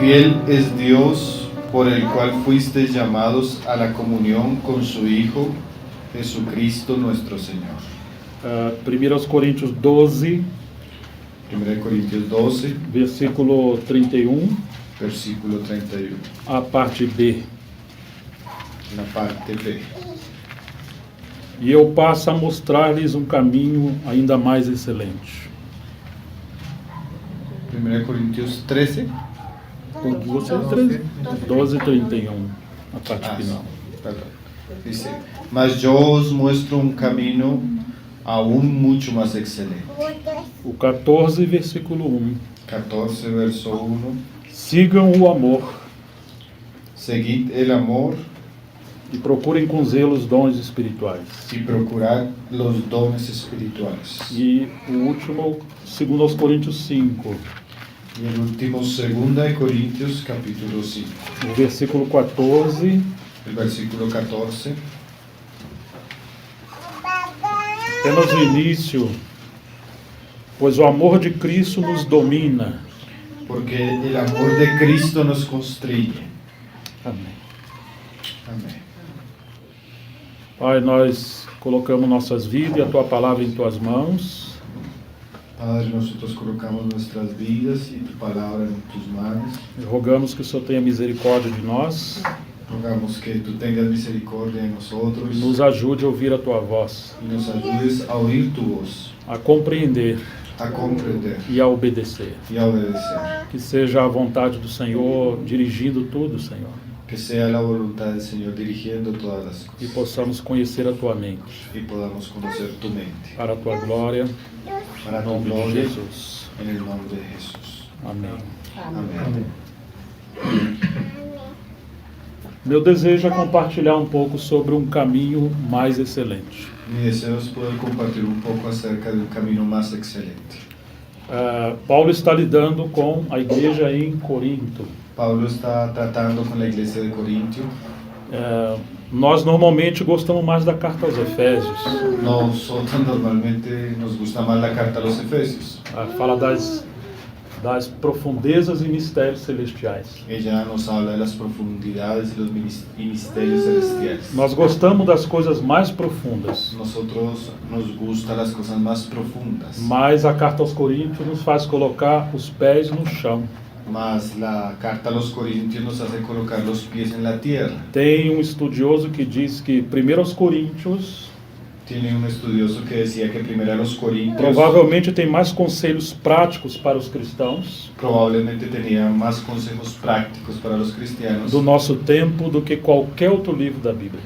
Fiel es Dios, por el cual fuisteis llamados a la comunión con su Hijo, Jesucristo nuestro Señor. 1 Coríntios 12, 1 Corintios 12, versículo 31, versículo 31, a parte B. la parte B. E eu passo a mostrar-lhes um caminho ainda mais excelente. 1 Corintios 13. 12, 31, a parte final. Perdón. Dice, mas yo os muestro un camino aún mucho más excelente. O 14, versículo 1. 14, verso 1. Sigam o amor Seguid el amor e procurem com zelo os dons espirituais. y procurad los dones espirituales. E o último, 2 Coríntios 5, Y el último, 2 Corintios capítulo 5, o versículo 14. el versículo 14. Temos o início, pois o amor de Cristo nos domina. Porque el amor de Cristo nos constriñe. Amém. Amén. Pai, nós colocamos nossas vidas e a Tua palavra em Tuas mãos. Padre, nosotros colocamos nuestras vidas y tu palabra en tus manos. E rogamos que o Senhor tenha misericórdia de nós Rogamos que tú tengas misericordia en nosotros e nos ajude a ouvir a Tua voz, y nos ayudes a oír tu voz, a compreender a comprender e a obedecer. y a obedecer. Que seja a vontade do Senhor dirigindo tudo, Senhor. Que sea la voluntad del Señor dirigiendo todas las E cosas possamos conhecer a Tua mente, y podamos conocer tu mente. para a Tua glória, Para em tu nome de gloria, Jesus. en el nombre de Jesús. Amém. Amén. Meu desejo é compartilhar um pouco sobre um caminho mais excelente. Mi deseo es poder compartir un poco acerca de un camino más excelente. Paulo está lidando com a igreja em Corinto. Pablo está tratando con la iglesia de Corintio. Nós normalmente gostamos mais da carta aos Efésios. Nosotros normalmente nos gusta más la carta a los Efesios. Fala das profundezas e mistérios celestiais. Ella nos habla de las profundidades y los misterios celestiales. Nós gostamos das coisas mais profundas, Nosotros nos gustan las cosas más profundas, mas a carta aos Coríntios nos faz colocar os pés no chão. mas la carta a los Corintios nos hace colocar los pies en la tierra. Tem estudioso que diz que primeiro aos Coríntios Tiene un estudioso que decía que primero a los Corintios provavelmente tem mais conselhos práticos para os cristãos probablemente tenía más consejos prácticos para los cristianos do nosso tempo do que qualquer outro livro da Bíblia.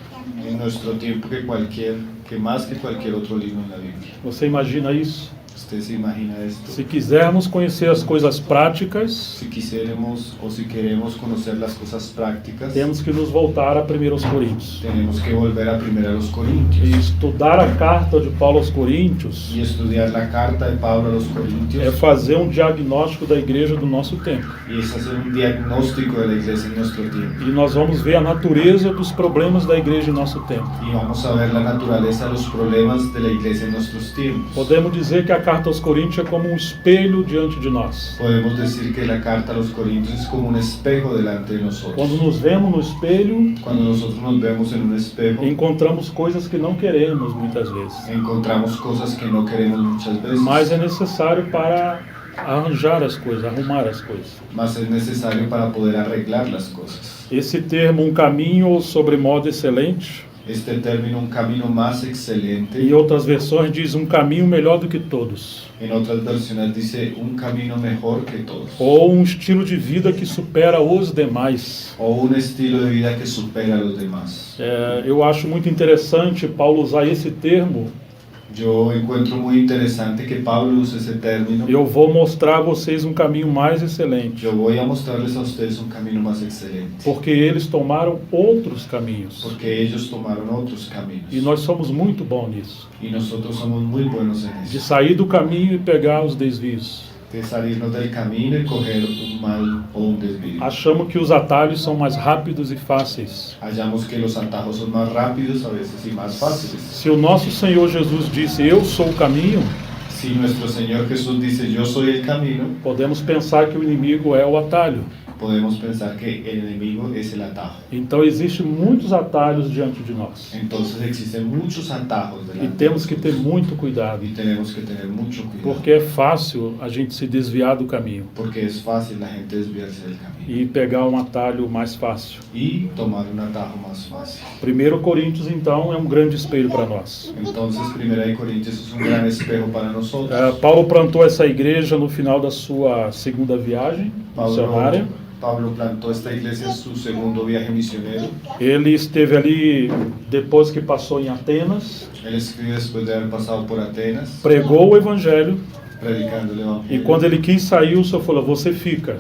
en nuestro tiempo que más que cualquier otro libro en la Biblia. Você imagina isso? ¿Usted se imagina esto? Se quisermos conhecer as coisas práticas, Si quisiéramos o si queremos conocer las cosas prácticas, temos que nos voltar a 1 Coríntios tenemos que volver a primero a los e Corintios estudar a carta de Paulo aos Coríntios. y estudiar la carta de Pablo a los É Corintios fazer um diagnóstico da igreja do nosso tempo. y es hacer un diagnóstico de la iglesia en nuestro tiempo. E nós vamos ver a natureza dos problemas da igreja em nosso tempo. Y vamos a ver la naturaleza de los problemas de la iglesia en nuestros tiempos. Podemos dizer que a carta aos Coríntios é como um espelho diante de nós. Podemos decir que la carta a los Corintios es como un espejo delante de nosotros. Quando nos vemos no espelho, Cuando nosotros nos vemos en un espejo, encontramos coisas que não queremos muitas vezes. encontramos cosas que no queremos muchas veces, Mas é necessário para arranjar as coisas, arrumar as coisas. mas es necesario para poder arreglar las cosas. Esse termo, um caminho ou sobremodo excelente, Este término, un camino más excelente, em outras versões diz um caminho melhor do que todos. en otras versiones dice un camino mejor que todos, Ou um estilo de vida que supera os demais. o un estilo de vida que supera a los demás. Eu acho muito interessante Paulo usar esse termo. Yo encuentro muy interesante que Pablo use ese término. Eu vou mostrar a vocês um caminho mais excelente, Yo voy a mostrarles a ustedes un camino más excelente, porque eles tomaram outros caminhos. porque ellos tomaron otros caminos. E nós somos muito bons nisso, Y nosotros somos muy buenos en de eso, sair do caminho e pegar os desvios. de salirnos del camino y coger un mal o un desvío. Achamos que os atalhos são mais rápidos e fáceis. Hallamos que los atajos son más rápidos a veces y más fáciles. Se o nosso Senhor Jesus disse, eu sou o caminho, Si nuestro Señor Jesús dice, yo soy el camino, podemos pensar que o inimigo é o atalho. podemos pensar que el enemigo es el atajo. Então existem muitos atalhos diante de nós. Entonces existen muchos atajos E delante temos de que ter nosotros. muito cuidado, Y tenemos que tener mucho cuidado. porque é fácil a gente se desviar do caminho Porque es fácil la gente desviarse del camino. e pegar um atalho mais fácil. Y tomar un atajo más fácil. 1 Coríntios, então, é um grande espelho para nós. Entonces, 1 Corintios es un gran espejo para nosotros. Paulo plantou essa igreja no final da sua segunda viagem missionária. Pablo plantó esta iglesia en su segundo viaje misionero. Ele esteve ali depois que passou em Atenas, Él escribe después de haber pasado por Atenas, pregou o evangelho, predicando el e evangelio. quando ele quis sair, o Senhor falou: você fica.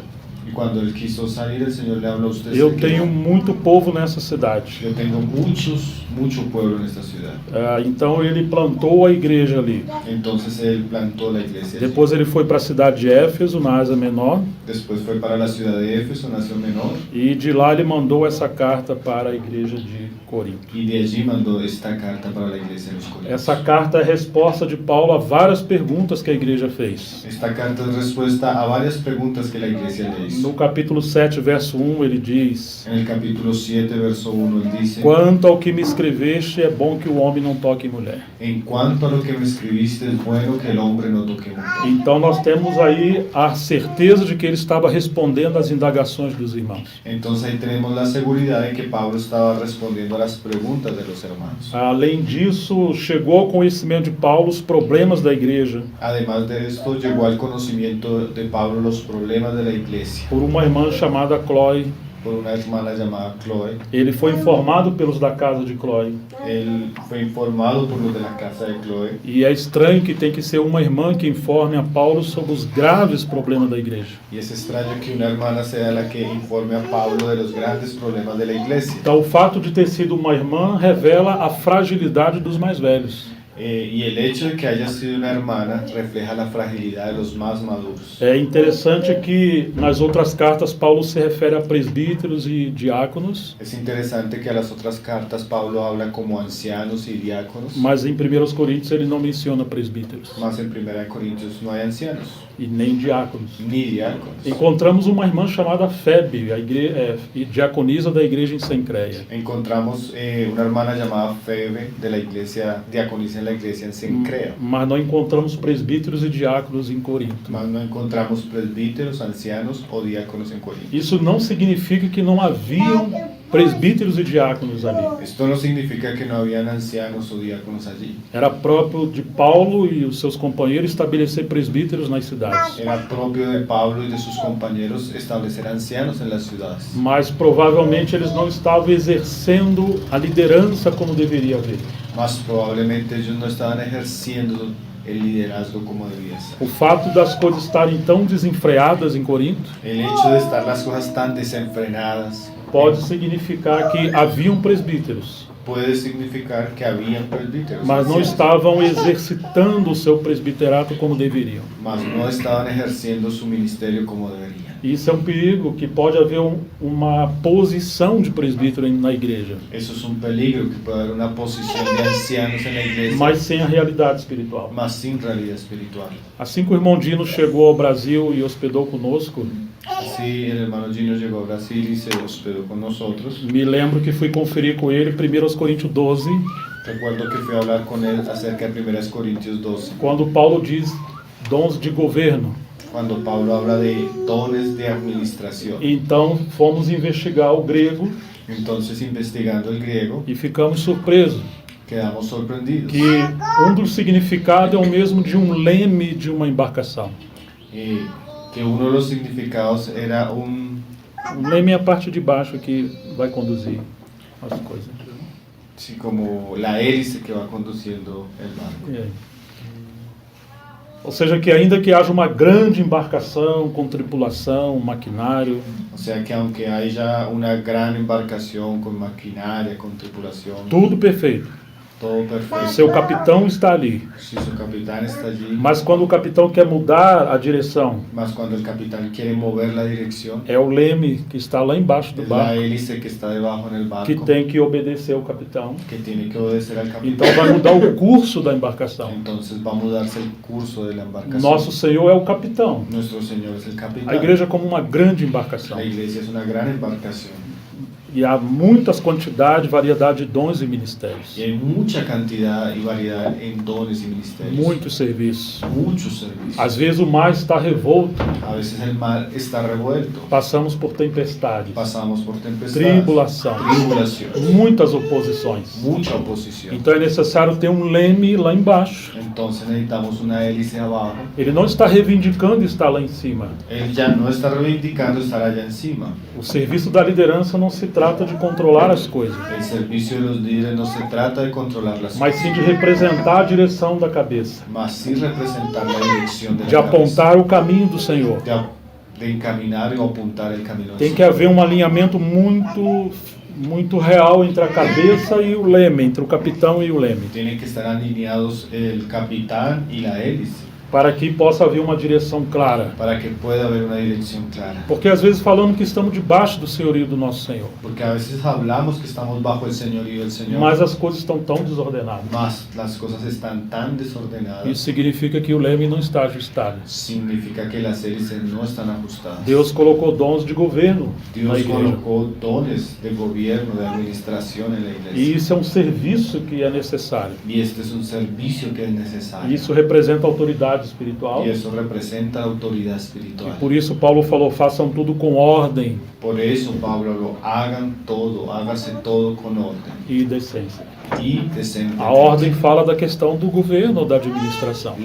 Y cuando él quiso salir, el Señor le habló a usted. Eu se tenho queda. muito povo nessa cidade. Yo tengo mucho pueblo en esta ciudad. Então ele plantou a igreja ali. Entonces él plantó la iglesia. allí. Depois ele foi para a cidade de Éfeso, na Ásia Menor, Después fue para la ciudad de Éfeso, nación menor, e de lá ele mandou essa carta para a igreja de Corinto. y de allí mandó esta carta para la iglesia de los Corintios. Essa carta é a resposta de Paulo a várias perguntas que a igreja fez. Esta carta es respuesta a varias preguntas que la iglesia le hizo. No capítulo 7, verso 1, ele diz: En el capítulo 7, verso 1, él dice: quanto ao que me escreveste, é bom que o homem não toque em mulher. En cuanto a lo que me escribiste, es bueno que el hombre no toque mujer. Então nós temos aí a certeza de que ele estava respondendo às indagações dos irmãos. Entonces ahí tenemos la seguridad de que Pablo estaba respondiendo a las preguntas de los hermanos. Além disso, chegou ao conhecimento de Paulo os problemas da igreja Además de esto, llegó al conocimiento de Pablo los problemas de la iglesia por uma irmã chamada Chloe. por una hermana llamada Chloe. Ele foi informado pelos da casa de Chloe. Él fue informado por los de la casa de Chloe. E é estranho que tem que ser uma irmã que informe a Paulo sobre os graves problemas da igreja. Y es extraño que una hermana sea la que informe a Pablo de los grandes problemas de la iglesia. Então, o fato de ter sido uma irmã revela a fragilidade dos mais velhos. Y el hecho de que haya sido una hermana refleja la fragilidad de los más maduros. É interessante que nas outras cartas Paulo se refere a presbíteros e diáconos, Es interesante que a las otras cartas Pablo habla como ancianos y diáconos, mas em 1 Coríntios ele não menciona presbíteros más en 1 Corintios no hay ancianos, e nem diáconos. ni diáconos. Encontramos uma irmã chamada Febe, diaconisa da igreja em Sencreia. Encontramos una hermana llamada Febe de la iglesia, diaconisa en la iglesia en Sencrea, Mas não encontramos presbíteros e diáconos em Corinto. mas no encontramos presbíteros, ancianos o diáconos en Corinto. Isso não significa que não haviam presbíteros e diáconos ali. Esto no significa que no habían ancianos o diáconos allí. Era próprio de Paulo e os seus companheiros estabelecer presbíteros nas cidades. Era propio de Pablo y de sus compañeros establecer ancianos en las ciudades. Mas provavelmente eles não estavam exercendo a liderança como deveria haver. Más probablemente ellos no estaban ejerciendo el liderazgo como debía ser. O fato das coisas estarem tão desenfreadas em Corinto El hecho de estar las cosas tan desenfrenadas pode significar que haviam presbíteros, puede significar que habían presbíteros, mas não ancianos, estavam exercitando o seu presbiterato como deveriam. mas no estaban ejerciendo su ministerio como deberían. Isso é um perigo, que pode haver uma posição de presbítero na igreja, Eso es un peligro, que puede haber una posición de ancianos en la iglesia, mas sem a realidade espiritual. mas sin realidad espiritual. Assim que o irmão Dino chegou ao Brasil e hospedou conosco, Así el hermano Gino llegó a Brasil y se hospedó con nosotros. me lembro que fui conferir com ele 1 Coríntios 12, Recuerdo que fui a hablar con él acerca de 1 Corintios 12, quando Paulo diz dons de governo. cuando Pablo habla de dones de administración. Então fomos investigar o grego Entonces, investigando el griego, e ficamos surpresos quedamos sorprendidos. que dos significados é o mesmo de leme de uma embarcação. Que uno de los significados era un... Leme é a parte de baixo que vai conduzir as coisas. Sí, como la hélice que va conduciendo el barco. Ou seja, que ainda que haja uma grande embarcação com tripulação, maquinário, O sea que aunque haya una gran embarcación con maquinaria, con tripulación, tudo perfeito, todo O perfecto, seu capitão está ali. si su capitán está allí, Mas quando o capitão quer mudar a direção, más cuando el capitán quiere mover la dirección, é o leme que está lá embaixo do es la barco hélice que está debajo en el que barco tem que obedecer ao capitão. que tiene que obedecer al capitán. Então vai mudar o curso da embarcação. Entonces va a mudarse el curso de la embarcación. Nosso Senhor é o capitão. Nuestro Señor es el capitán. A igreja é como uma grande embarcação. La iglesia es una gran embarcación. E há muitas quantidades, variedade de dons e ministérios. Y hay mucha cantidad y variedad en dones y ministerios. Muitos serviços. Muchos servicios. Às vezes o mar está revolto. A veces el mar está revuelto. Passamos por tempestades, Pasamos por tempestades. tribulação, Tribulación. muitas oposições. Mucha oposición. Então é necessário ter um leme lá embaixo. Entonces necesitamos una hélice abajo. Ele não está reivindicando estar lá em cima. Él ya no está reivindicando estar allá encima. O serviço da liderança não se trata de controlar as coisas, El servicio de los líderes no se trata de controlar las mas sim de representar a direção da cabeça, mas sí representar la dirección de la de apontar o caminho do Senhor. de encaminar y apuntar el camino. del Tem que Señor. haver um alinhamento muito real entre a cabeça e o leme, entre o capitão e o leme, Tienen que estar alineados el capitán y la hélice para que possa haver uma direção clara. para que pueda haber una dirección clara. Porque às vezes falamos que estamos debaixo do senhorio do nosso Senhor, Porque a veces hablamos que estamos bajo el señorío del Señor, mas as coisas estão tão desordenadas. mas las cosas están tan desordenadas. Isso significa que o leme não está ajustado. Significa que las hélices no están ajustadas. Deus colocou dons de governo na Dios igreja. colocó dones de gobierno, de administración en la E iglesia. isso é um serviço que é necessário. Y este es un servicio que es necesario. Isso representa autoridade espiritual. Y eso representa autoridad E espiritual. por isso Paulo falou, façam tudo com ordem Por eso Pablo lo hagan todo, hágase todo con orden e decência. y decentemente. A ordem fala da questão do governo ou da administração.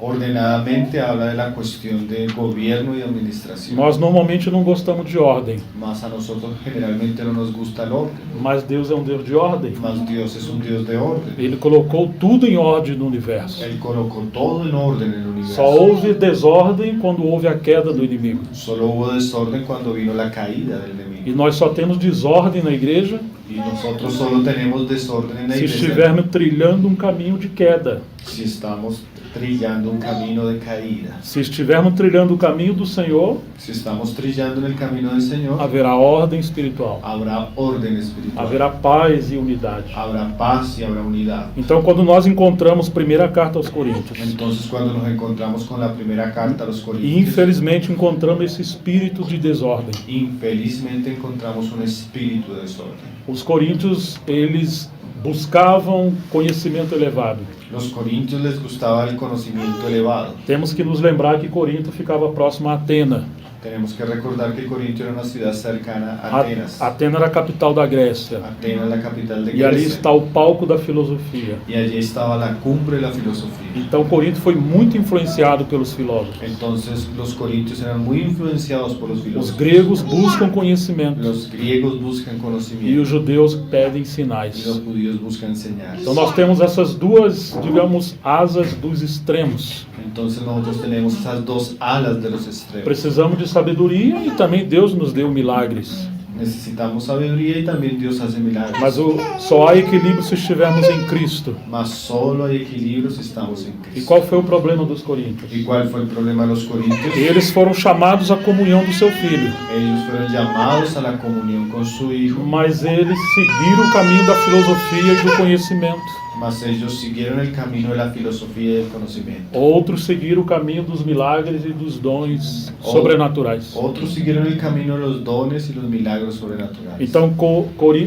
Ordenadamente habla de la cuestión de gobierno y administración. Nós normalmente não gostamos de ordem, Más a nosotros generalmente no nos gusta el orden. mas Deus é um Deus de ordem. Más Dios es un Dios de orden. Ele colocou tudo em ordem no universo. Él colocó todo en orden en el universo. Só houve desordem quando houve a queda do inimigo. Solo hubo desorden cuando vino la caída del E enemigo. nós só temos desordem na igreja Y nosotros solo tenemos desorden en la se iglesia estivermos trilhando um caminho de queda. si estamos trillando un camino de caída. Se estivermos trilhando o caminho do Senhor, Si estamos trillando en el camino del Señor, haverá ordem espiritual, habrá orden espiritual, haverá paz e unidade. habrá paz y habrá unidad. Então, quando nós encontramos primeira carta aos Coríntios, Entonces, cuando nos encontramos con la primera carta a los e Corintios, infelizmente encontramos esse espírito de desordem. infelizmente encontramos un espíritu de desorden. Os coríntios, eles buscavam conhecimento elevado. Los corintios les gustaba el conocimiento elevado. Temos que nos lembrar que Corinto ficava próximo a Atena. Tenemos que recordar que Corintio era una ciudad cercana a Atenas. Atena era a capital da Grécia. Atenas, la capital de E ali Grecia. está o palco da filosofia. Y allí estaba la cumbre de la filosofía. Então Corinto foi muito influenciado pelos filósofos. Entonces, los corintios eran muy influenciados por los Os filósofos. gregos buscam conhecimento Los griegos buscan e conocimiento. os judeus pedem Y los sinais. judíos buscan enseñar. Então nós temos essas duas, digamos, asas dos extremos. Entonces nosotros tenemos esas dos alas de los extremos. Precisamos de sabedoria e também Deus nos deu milagres. Necesitamos sabiduría y también Dios hace milagros. Mas só há equilíbrio se estivermos em Cristo. Mas solo hay equilibrio si estamos en E Cristo. qual foi o problema dos coríntios? ¿Y cuál fue el problema de los corintios? Eles foram chamados à comunhão do seu filho, Ellos fueron llamados a la comunión con su hijo, mas eles seguiram o caminho da filosofia e do conhecimento. mas ellos siguieron el camino de la filosofía y del conocimiento. Outros seguiram o caminho dos milagres e dos dons sobrenaturais. Otros siguieron el camino de los dones y los milagros sobrenaturales. Então,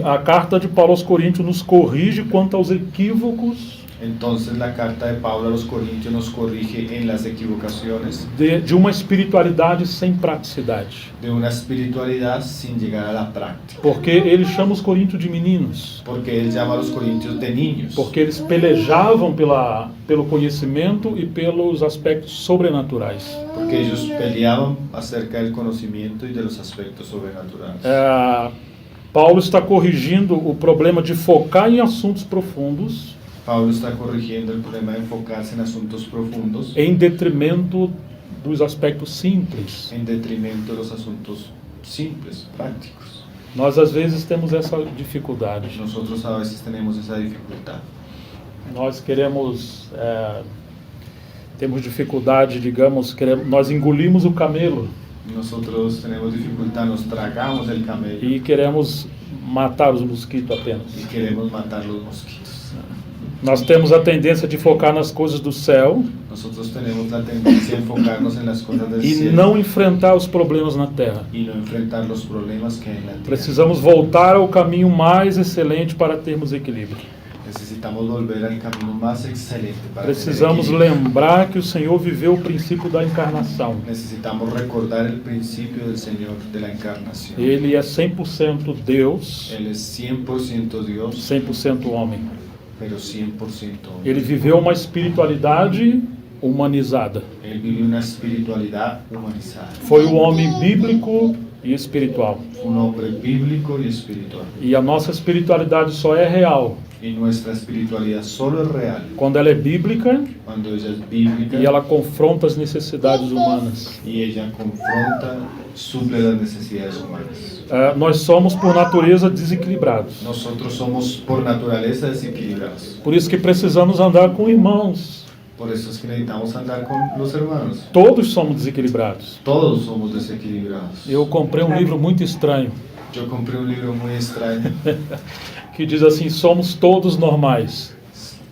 a carta de Paulo aos Coríntios nos corrige quanto aos equívocos Entonces la carta de Pablo a los Corintios nos corrige en las equivocaciones de uma espiritualidade sem praticidade. de una espiritualidad sin llegar a la práctica. Porque ele chama os coríntios de meninos. Porque él llama a los corintios de niños. Porque eles pelejavam pelo conhecimento e pelos aspectos sobrenaturais. Porque ellos peleaban acerca del conocimiento y de los aspectos sobrenaturales. Paulo está corrigindo o problema de focar em assuntos profundos Pablo está corrigiendo el problema de enfocarse en asuntos profundos em detrimento dos aspectos simples. en detrimento de los asuntos simples, prácticos. Nós às vezes temos essa dificuldade. Nosotros a veces tenemos esa dificultad. Nós queremos, temos dificuldade, digamos, nós engolimos o camelo Nosotros tenemos dificultad, nos tragamos el camello e queremos matar os mosquitos apenas. y queremos matar los mosquitos. Nós temos a tendência de focar nas coisas do céu Nosotros tenemos la tendencia a enfocarnos en las cosas del e cielo não enfrentar os problemas na terra. y no enfrentar los problemas que hay en la tierra. Precisamos voltar ao caminho mais excelente para termos equilíbrio. Necesitamos volver al camino más excelente para Precisamos tener equilibrio. lembrar que o Senhor viveu o princípio da encarnação. Necesitamos recordar el principio del Señor de la encarnación. Ele é 100% Deus, Él es 100% Dios, 100% homem. pero 100% hombre. Ele viveu uma espiritualidade humanizada. Él vive una espiritualidad humanizada. Foi o homem bíblico e espiritual. Un hombre bíblico y espiritual. E a nossa espiritualidade só é real Y nuestra espiritualidad solo es real quando ela é bíblica cuando ella es bíblica e ela confronta as necessidades humanas. y ella confronta, suple las necesidades humanas. Nós somos, por natureza, desequilibrados. Nosotros somos por naturaleza desequilibrados. Por isso que precisamos andar com irmãos. Por eso es que necesitamos andar con los hermanos. Todos somos desequilibrados. Todos somos desequilibrados. Eu comprei um livro muito estranho Yo compré un libro muy extraño que diz assim: somos todos normais.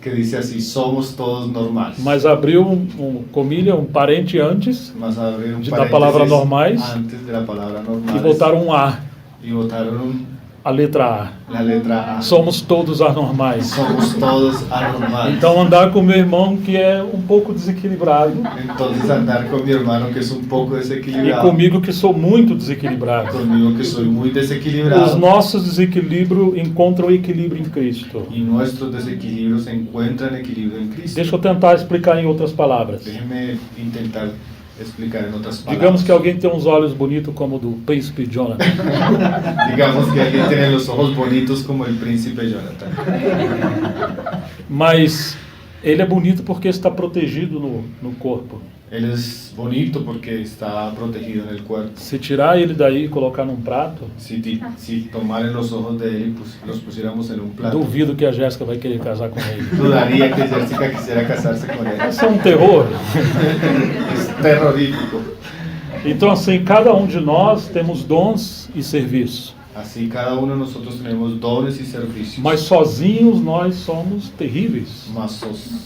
que dice así: somos todos normales. Mas abriu comilha, um parente antes Mas abrir un da palavra paréntesis normais antes de la palabra e normales botaram um A, y botaron a letra la letra A. A. Somos todos anormais. Somos todos anormales. Então andar com meu irmão que é um pouco desequilibrado Entonces andar con mi hermano que es un poco e desequilibrado, comigo que sou muito desequilibrado. conmigo que soy muy Os desequilibrado, nossos desequilíbrios encontram equilíbrio em Cristo. y nuestros desequilibrios encuentran equilibrio en Cristo. Deixa eu tentar explicar em outras palavras. Déjeme intentar explicar en otras palabras. Digamos que alguém tem uns olhos bonitos como o do príncipe Jonathan. Digamos que alguien tiene los ojos bonitos como el príncipe Jonathan. Mas ele é bonito porque está protegido no corpo. Él es bonito porque está protegido en el cuerpo. Se tirar ele daí e colocar num prato, Si tomaran los ojos de él y los pusiéramos en un plato, duvido que a Jéssica vai querer casar com ele. dudaría que Jessica quisiera casarse con él. Isso é um terror. Es terrorífico. Então, assim, cada um de nós temos dons e serviços. Así cada uno de nosotros tenemos dones y servicios. Mas sozinhos nós somos terríveis. Mas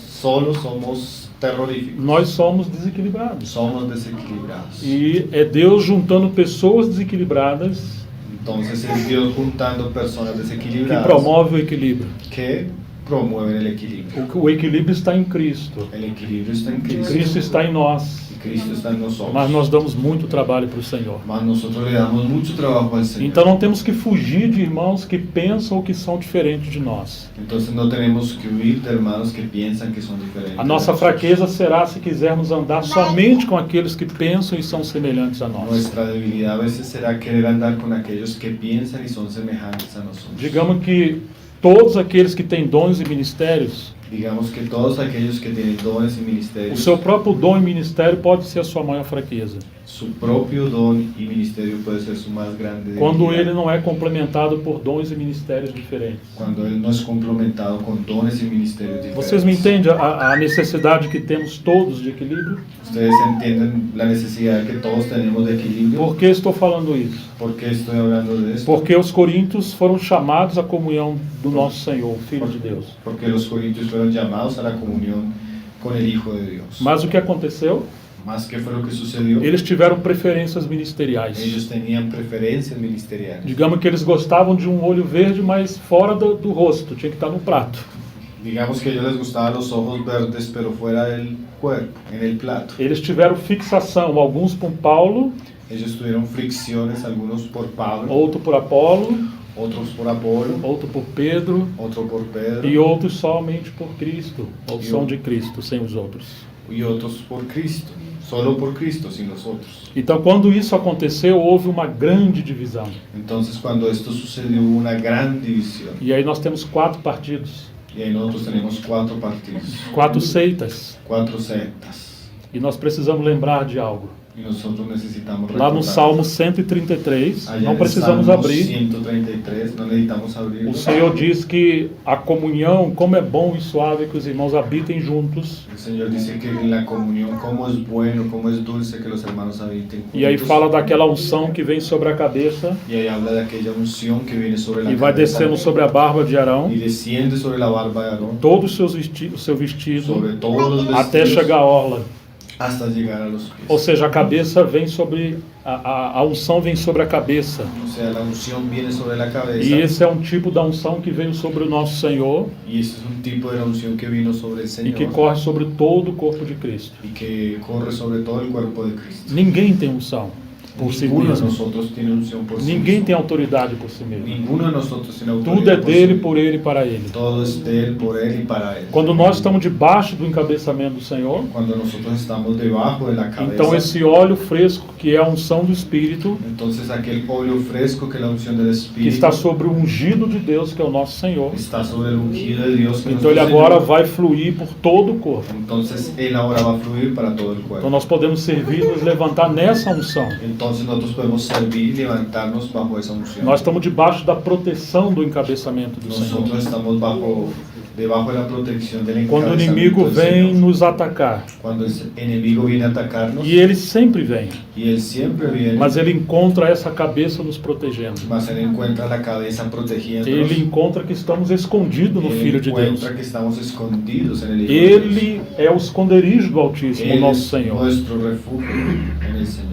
solos somos terroríficos. Nós somos desequilibrados. Somos desequilibrados. E é Deus juntando pessoas desequilibradas Entonces es Dios juntando personas que desequilibradas promove o equilíbrio. que promueven el equilibrio. O equilíbrio está em Cristo. El equilibrio está en Cristo. Cristo está em nós. Y Cristo está en nosotros. Mas nós damos muito trabalho para o Senhor. Mas nosotros le damos mucho trabajo al Señor. Então não temos que fugir de irmãos que pensam ou que são diferentes de nós. Entonces no tenemos que huir de hermanos que piensan que son diferentes. A nossa de nosotros. fraqueza será se quisermos andar somente com aqueles que pensam e são semelhantes a nós. Nuestra debilidad a veces será querer andar con aquellos que piensan y son semejantes a nosotros. Digamos que todos aqueles que têm dons e ministérios, Digamos que todos aquellos que tienen dones y o ministerios, seu próprio dom e ministério pode ser a sua maior fraqueza. su propio don y ministerio puede ser su más grande Quando debilidad. ele não é complementado por dons e ministérios diferentes. Cuando él no es complementado con dones y ministerios diferentes. Vocês me entendem a necessidade que temos todos de equilíbrio? Ustedes entienden la necesidad que todos tenemos de equilibrio. Por que estou falando isso? ¿Por qué estoy hablando de esto? Porque os coríntios foram chamados à comunhão do nosso Senhor, Filho de Deus. Porque los corintios fueron llamados a la comunión con el Hijo de Dios. Mas o que aconteceu? Más que fue lo que sucedió, Eles tiveram preferências ministeriais. ellos tenían preferencias ministeriales. Digamos que eles gostavam de um olho verde, mas fora do rosto, tinha que estar no prato. Digamos que a ellos les gustaban los ojos verdes, pero fuera del cuerpo, en el plato. Eles tiveram fixação, alguns por Paulo, Ellos tuvieron fricciones, algunos por Pablo, outro por Apolo, otros por Apolo, outro por Pedro otro por Pedro e outros somente por Cristo, ou são de Cristo, sem os outros. y otros por Cristo. Solo por Cristo, sin los otros. Então, quando isso aconteceu, houve uma grande divisão. Entonces, cuando esto sucedió, hubo una gran división. E aí nós temos 4 partidos, Y ahí nosotros tenemos 4 partidos, 4 seitas. 4 sectas. E nós precisamos lembrar de algo. Y nosotros necesitamos Lá no recordar. Salmo 133, Allá não en el precisamos Salmo abrir. 133, no necesitamos abrir. O Senhor diz que a comunhão, como é bom e suave que os irmãos habitem juntos. El Señor dice que en la comunión, cómo es bueno, cómo es dulce que los hermanos habiten juntos. E aí fala daquela unção que vem sobre a cabeça Y ahí habla de aquella unción que viene sobre la e vai cabeza descendo sobre a barba de Arão, y desciende sobre la barba de Aarón, todo o seu vestido, sobre todos los até vestidos, chegar à orla. hasta llegar a los pies. Ou seja, a cabeça vem sobre, a unção vem sobre a cabeça. O sea, la unción viene sobre la cabeza. E esse é um tipo da unção que veio sobre o nosso Senhor Y ese es un tipo de la unción que vino sobre el e Señor que corre sobre todo o corpo de Cristo. y que corre sobre todo el cuerpo de Cristo. Ninguém tem unção por si Ninguno de mesmo. nosotros tiene unción por sí Ninguém mismo. tem autoridade por si mesmo. Ninguno de nosotros tiene autoridad Tudo é por dele, sí. por ele e para ele. Todo es de él, por él y para él. Quando nós estamos debaixo do encabeçamento do Senhor, Cuando nosotros estamos debajo de la cabeza, então esse óleo fresco, que é a unção do Espírito, entonces aquel óleo fresco que es la unción del que Espíritu está sobre o ungido de Deus, que é o nosso Senhor, está sobre el ungido de Dios que es então ele nuestro agora Señor. vai fluir por todo o corpo. Entonces él ahora va a fluir para todo el Então cuerpo. nós podemos servir e nos levantar nessa unção. Entonces nosotros podemos servir y levantarnos bajo esa unción. Nós estamos debaixo da proteção do encabeçamento do Senhor. Nosotros estamos debajo de la protección del Quando o encabezamiento inimigo del vem Señor. nos atacar, Cuando el enemigo viene a atacarnos, e ele sempre vem, y él siempre viene, mas ele encontra essa cabeça nos protegendo. mas él encuentra la cabeza protegiéndonos. Ele encontra que estamos escondidos no Él Filho de Deus. encuentra que estamos escondidos en el Hijo de Dios. Ele é o esconderijo do Altíssimo, o Él nosso es Senhor. nuestro refugio en el Señor.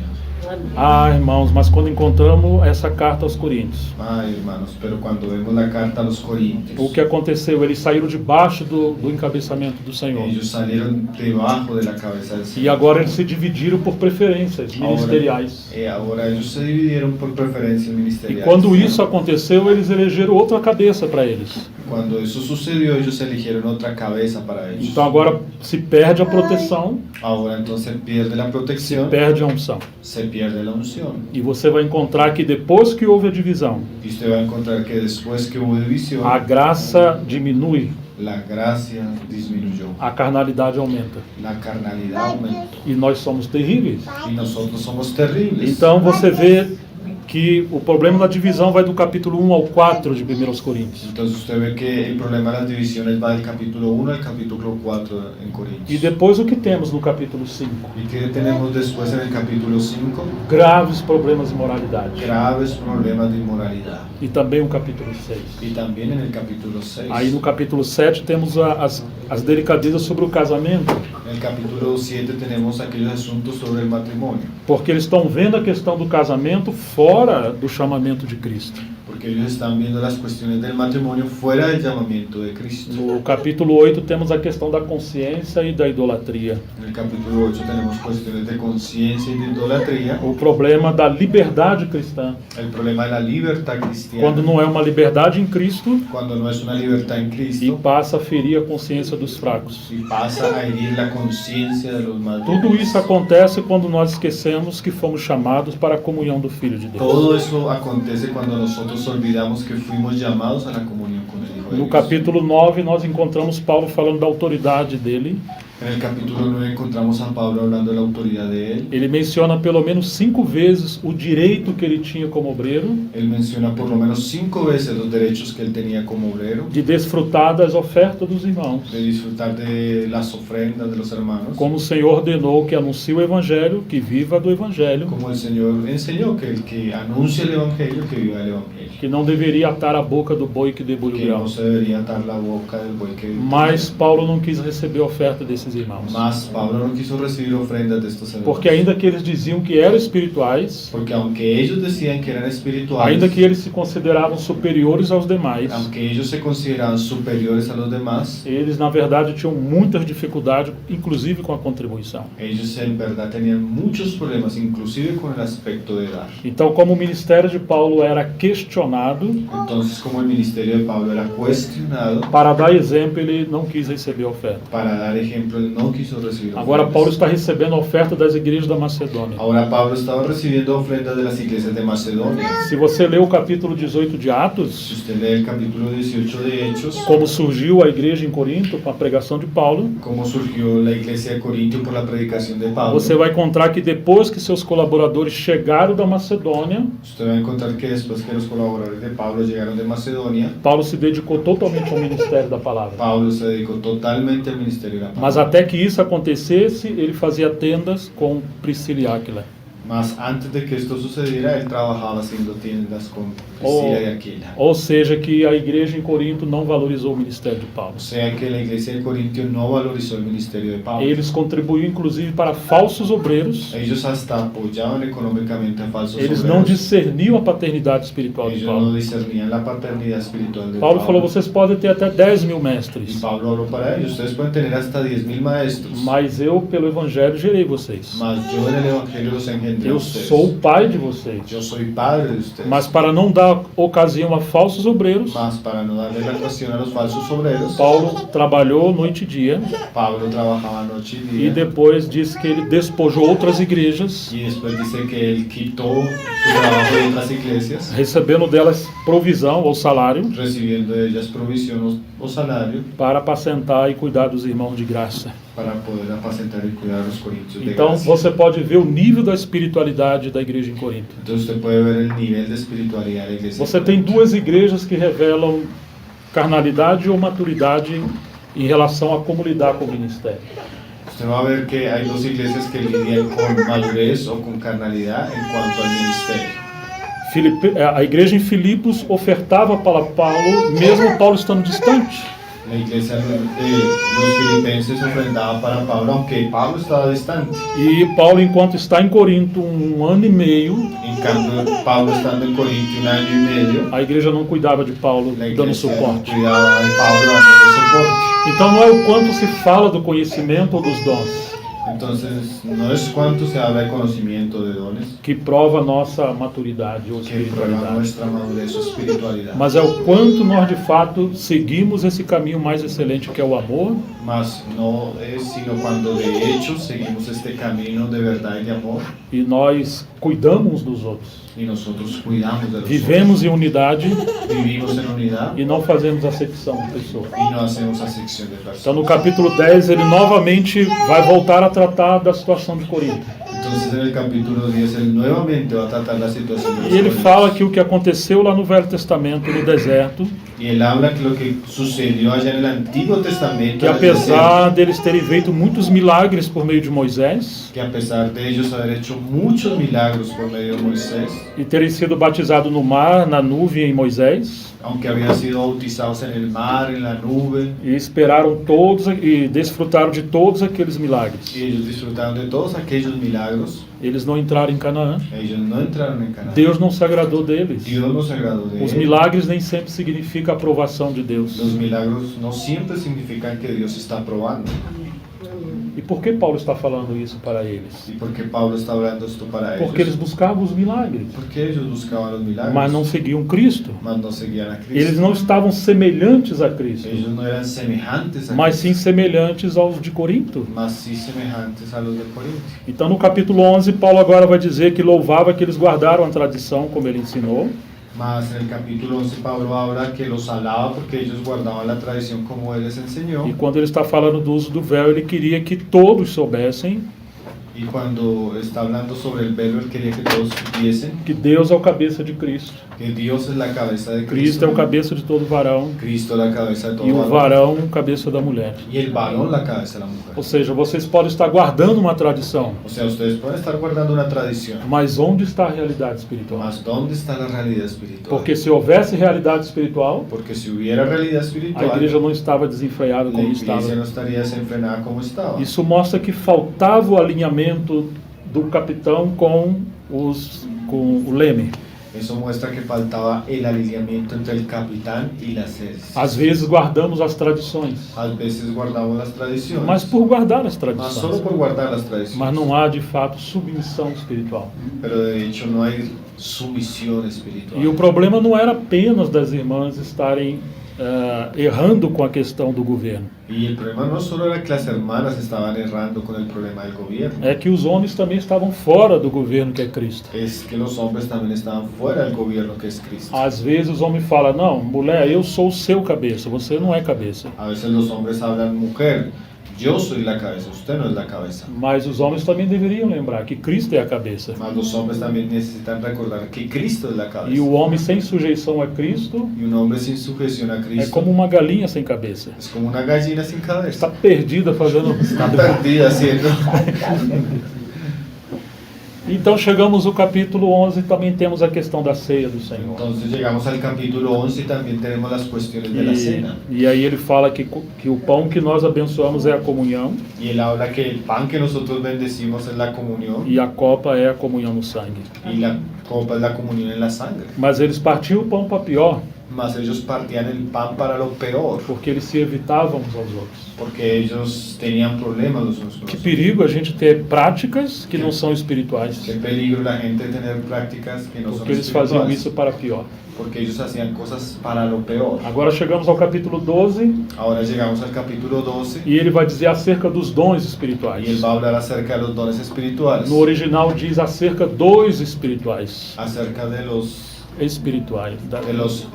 Ah, irmãos, mas quando encontramos essa carta aos Coríntios, Ay, hermanos, pero cuando vemos la carta a los Corintios, o que aconteceu? Eles saíram debaixo do encabeçamento do Senhor. ellos salieron debajo de la cabeza del E Señor. agora eles se dividiram por preferências ministeriais. Ahora ellos se dividieron por preferencias E ministeriales. quando isso aconteceu, eles elegeram outra cabeça para eles. Cuando eso sucedió, ellos eligieron otra cabeza para ellos. Então agora se perde a proteção, Ahora entonces pierde la se protección, perde a unção. se pierde la unción. E você vai encontrar que depois que houve a divisão, Y usted va a encontrar que después que hubo división, a graça diminui, la gracia disminuyó, a carnalidade aumenta. la carnalidad aumentó. E nós somos terríveis. Y nosotros somos terribles. Então você vê que o problema da divisão vai do capítulo 1 ao 4 de 1 Coríntios. Entonces usted ve que el problema de las divisiones va del capítulo 1 al capítulo 4 en E Corintios. depois o que temos no capítulo 5? ¿Y qué tenemos después en el capítulo 5? Graves problemas de moralidade. Graves problemas de inmoralidad. E também o capítulo 6. Y también en el capítulo 6. Aí no capítulo 7 temos as delicadezas sobre o casamento, En el capítulo 7 tenemos aquellos asuntos sobre el matrimonio. porque eles estão vendo a questão do casamento fora do chamamento de Cristo. Porque ellos están viendo las cuestiones del matrimonio fuera del llamamiento de Cristo. No capítulo 8 temos a questão da consciência e da idolatria. En el capítulo 8 tenemos cuestiones de conciencia y de idolatría. O problema da liberdade cristã. El problema de la libertad cristiana. Quando não é uma liberdade em Cristo Cuando no es una libertad en e Cristo passa a ferir a consciência dos fracos. y pasa a herir la conciencia de los más Tudo débiles. isso acontece quando nós esquecemos que fomos chamados para a comunhão do Filho de Deus. Todo eso acontece cuando nosotros olvidamos que fuimos llamados a la comunión con el Hijo de No Dios. capítulo 9 nós encontramos Paulo falando da autoridade dele. En el capítulo 9 encontramos a Pablo hablando de la autoridad de él. Ele menciona pelo menos 5 vezes o direito que ele tinha como obreiro Él menciona por lo menos 5 veces los derechos que él tenía como obrero, de desfrutar das ofertas dos irmãos. de disfrutar de las ofrendas de los hermanos, Como o Senhor ordenou que anuncie o Evangelho, que viva do Evangelho, como el Señor enseñó que el que anuncia el Evangelio, que viva el Evangelio, que não deveria atar a boca do boi que debulha o que grão. no se debería atar la boca del buey que... Mas Paulo não quis receber a oferta desses irmãos. Mas Pablo no quiso recibir ofrendas de estos hermanos. Porque ainda que eles diziam que eram espirituais, Porque aunque ellos decían que eran espirituales, ainda que eles se consideravam superiores aos demais, aunque ellos se consideraban superiores a los demás, eles na verdade tinham muitas dificuldades, inclusive com a contribuição. ellos en verdad tenían muchos problemas, inclusive con el aspecto de dar. Então, como o ministério de Paulo era questionado, Entonces, como el ministerio de Pablo era cuestionado, para dar exemplo, ele não quis receber a oferta. para dar ejemplo, ejemplo, él no quiso recibir Agora ofrendas. Paulo está recebendo a oferta das igrejas da Macedônia. Ahora Pablo estaba recibiendo ofrendas de las iglesias de Macedonia. Se você ler o capítulo 18 de Si Atos, usted lee el capítulo 18 de Hechos, como surgiu a igreja em Corinto com a pregação de Paulo, cómo surgió la iglesia de Corintio por la predicación de Pablo, você vai encontrar que depois que seus colaboradores chegaram da Macedônia, usted va a encontrar que después que los colaboradores de Pablo llegaron de Macedonia, Paulo se dedicou totalmente ao ministério da palavra. Pablo se dedicó totalmente al ministerio de la Mas palabra. até que isso acontecesse, ele fazia tendas com Priscila e Áquila. Mas antes de que esto sucediera, él trabajaba haciendo tiendas con Priscila y Aquila. Ou seja, que a igreja em Corinto não valorizou o ministério de Paulo. O sea que la iglesia de Corintio no valorizó el ministerio de Pablo. Eles contribuíram inclusive para falsos obreiros. Ellos hasta apoyaban económicamente a falsos Eles obreros. não discerniam a paternidade espiritual de Ellos no Paulo. discernían la paternidad espiritual de Paulo Pablo. falou: vocês podem ter até 10 mil Y mestres, Pablo habló para ellos, ustedes pueden tener hasta 10,000 maestros, mas eu, pelo evangelho, gerei vocês. mas yo en el evangelio los engendré a Eu ustedes. sou o pai de vocês. Yo soy padre de ustedes. Mas para não dar ocasião a falsos obreiros, Mas para no darle la ocasión a los falsos obreros, Paulo trabalhou noite e dia Pablo trabajaba noche y e día. depois disse que ele despojou outras igrejas, Y después dice que él quitó su trabajo de otras iglesias, recebendo delas provisão ou salário recibiendo de ellas provisión o salario para apacentar e cuidar dos irmãos de graça. para poder apacentar y cuidar a los corintios de Então gracia. você pode ver o nível da espiritualidade da igreja em Corinto. Entonces usted puede ver el nivel de espiritualidad de la iglesia. Você tem duas igrejas que revelam carnalidade ou maturidade em relação a como lidar com o ministério. Usted va a ver que hay dos iglesias que lidian con madurez o con carnalidad en cuanto al ministerio. A igreja em Filipos ofertava para Paulo, mesmo Paulo estando distante. La iglesia de los filipenses ofrendaba para Pablo, aunque Pablo estaba distante. E Paulo, enquanto está em Corinto 1 ano e meio, En cambio, Pablo estando en Corintio 1 año y medio, a igreja não cuidava de Paulo, la dando iglesia suporte. cuidaba de Pablo dando soporte. Então não é o quanto se fala do conhecimento ou dos dons Entonces, no es cuánto se habla de conocimiento de dones que prova nossa maturidade ou que prueba espiritualidade, nuestra madurez o espiritualidad, mas é o quanto nós de fato seguimos esse caminho mais excelente que é o amor, mas no es sino cuando de hecho seguimos este camino de verdad y de amor e nós cuidamos uns dos outros, y nosotros cuidamos de los vivemos em unidade otros, vivimos en unidad e não fazemos acepção de pessoas. y no hacemos acepción de Então no personas. capítulo 10 ele novamente vai voltar a tratar da situação de Corinto. Entonces en el capítulo 10 él nuevamente va a tratar la situación de los E ele corintios. fala que o que aconteceu lá no Velho Testamento, no deserto, Y él habla que lo que sucedió allá en el Antiguo Testamento, que en el apesar deles terem feito muitos milagres por meio de Moisés que a pesar de ellos haber hecho muchos milagros por medio de Moisés, e terem sido batizados no mar, na nuvem em Moisés, aunque habían sido bautizados en el mar, en la nube, e esperaram todos e desfrutaram de todos aqueles milagres, y ellos disfrutaron de todos aquellos milagros, eles não entraram em Canaã. ellos no entraron en Canaán. Deus não se agradou deles. Dios no se agradó de Os ellos. milagres nem sempre significam a aprovação de Deus. Los milagros no siempre significan que Dios está probando. E por que Paulo está falando isso para eles? ¿Y por qué Pablo está hablando esto para Porque eles ellos? buscavam os milagres, Porque ellos buscaban los milagros, mas não seguiam Cristo. mas no seguían a Cristo. Eles não estavam semelhantes a Cristo, Ellos no eran semejantes a mas sim Cristo, semelhantes aos de Corinto. mas sí semejantes a los de Corinto. Então, no capítulo 11, Paulo agora vai dizer que louvava que eles guardaram a tradição, como ele ensinou, Mas en el capítulo 11 Pablo habla que los alaba porque ellos guardaban la tradición como él les enseñó. e quando ele está falando do uso do véu, ele queria que todos soubessem Y cuando está hablando sobre el velo, él quería que todos supiesen que Deus é o cabeça de Cristo. que Dios es la cabeza de Cristo Cristo. é o cabeça de todo varão Cristo es la cabeza de todo e o varón. varão cabeça da mulher. Y el varón la cabeza de la mujer. Ou seja, vocês podem estar guardando uma tradição, O sea, ustedes pueden estar guardando una tradición, mas onde está a realidade espiritual? mas ¿dónde está la realidad espiritual? Porque se houvesse realidade espiritual, Porque si hubiera realidad a espiritual, igreja não estava desenfreada la como iglesia estava. no estaría desenfrenada como estaba. Isso mostra que faltava o alinhamento do capitão com o leme. Eso muestra que faltaba el alineamiento entre el capitán y las hélices. Às vezes guardamos as tradições, A veces guardamos las tradiciones, mas por guardar as mas solo tradições. por guardar las tradiciones. Mas não há de fato submissão espiritual. Pero de hecho no hay sumisión espiritual. E o problema não era apenas das irmãs estarem errando com a questão do governo. Y el problema no solo era que las hermanas estaban errando con el problema del gobierno, É que os homens também estavam fora do governo que é Cristo. es que los hombres también estaban fuera del gobierno que es Cristo. Às vezes os homens falam, não, mulher, eu sou o seu cabeça, você não é cabeça. A veces los hombres hablan, mujer, yo soy la cabeza, usted no es la cabeza. Mas os homens também deveriam lembrar que Cristo é a cabeça. Mas los hombres también necesitan recordar que Cristo es la cabeza. E o homem sem sujeição a Cristo Y un hombre sin sujeción a é Cristo como uma galinha sem cabeça. es como una gallina sin Está cabeza. perdida fazendo Está perdida haciendo. Então chegamos ao capítulo 11 e também temos a questão da ceia do Senhor. Entonces llegamos al capítulo 11 y también tenemos las cuestiones de la cena. E aí ele fala que o pão que nós abençoamos é a comunhão Y él habla que el pan que nosotros bendecimos es la comunión e a copa é a comunhão no sangue. y la copa es la comunión en la sangre. Mas eles partiam o pão para pior, Mas ellos partían el pan para lo peor, porque eles se evitavam uns aos outros. porque ellos tenían problemas los unos con Que los otros. perigo a gente ter práticas que não são espirituais, Qué peligro la gente tener prácticas que no son porque eles faziam espirituales, isso para pior. porque ellos hacían cosas para lo peor. Agora chegamos ao capítulo 12 Ahora llegamos al capítulo 12 e ele vai dizer acerca dos dons y él espirituais. va a hablar acerca de los dones espirituales, No original diz acerca dos espirituais. acerca de los Espirituais.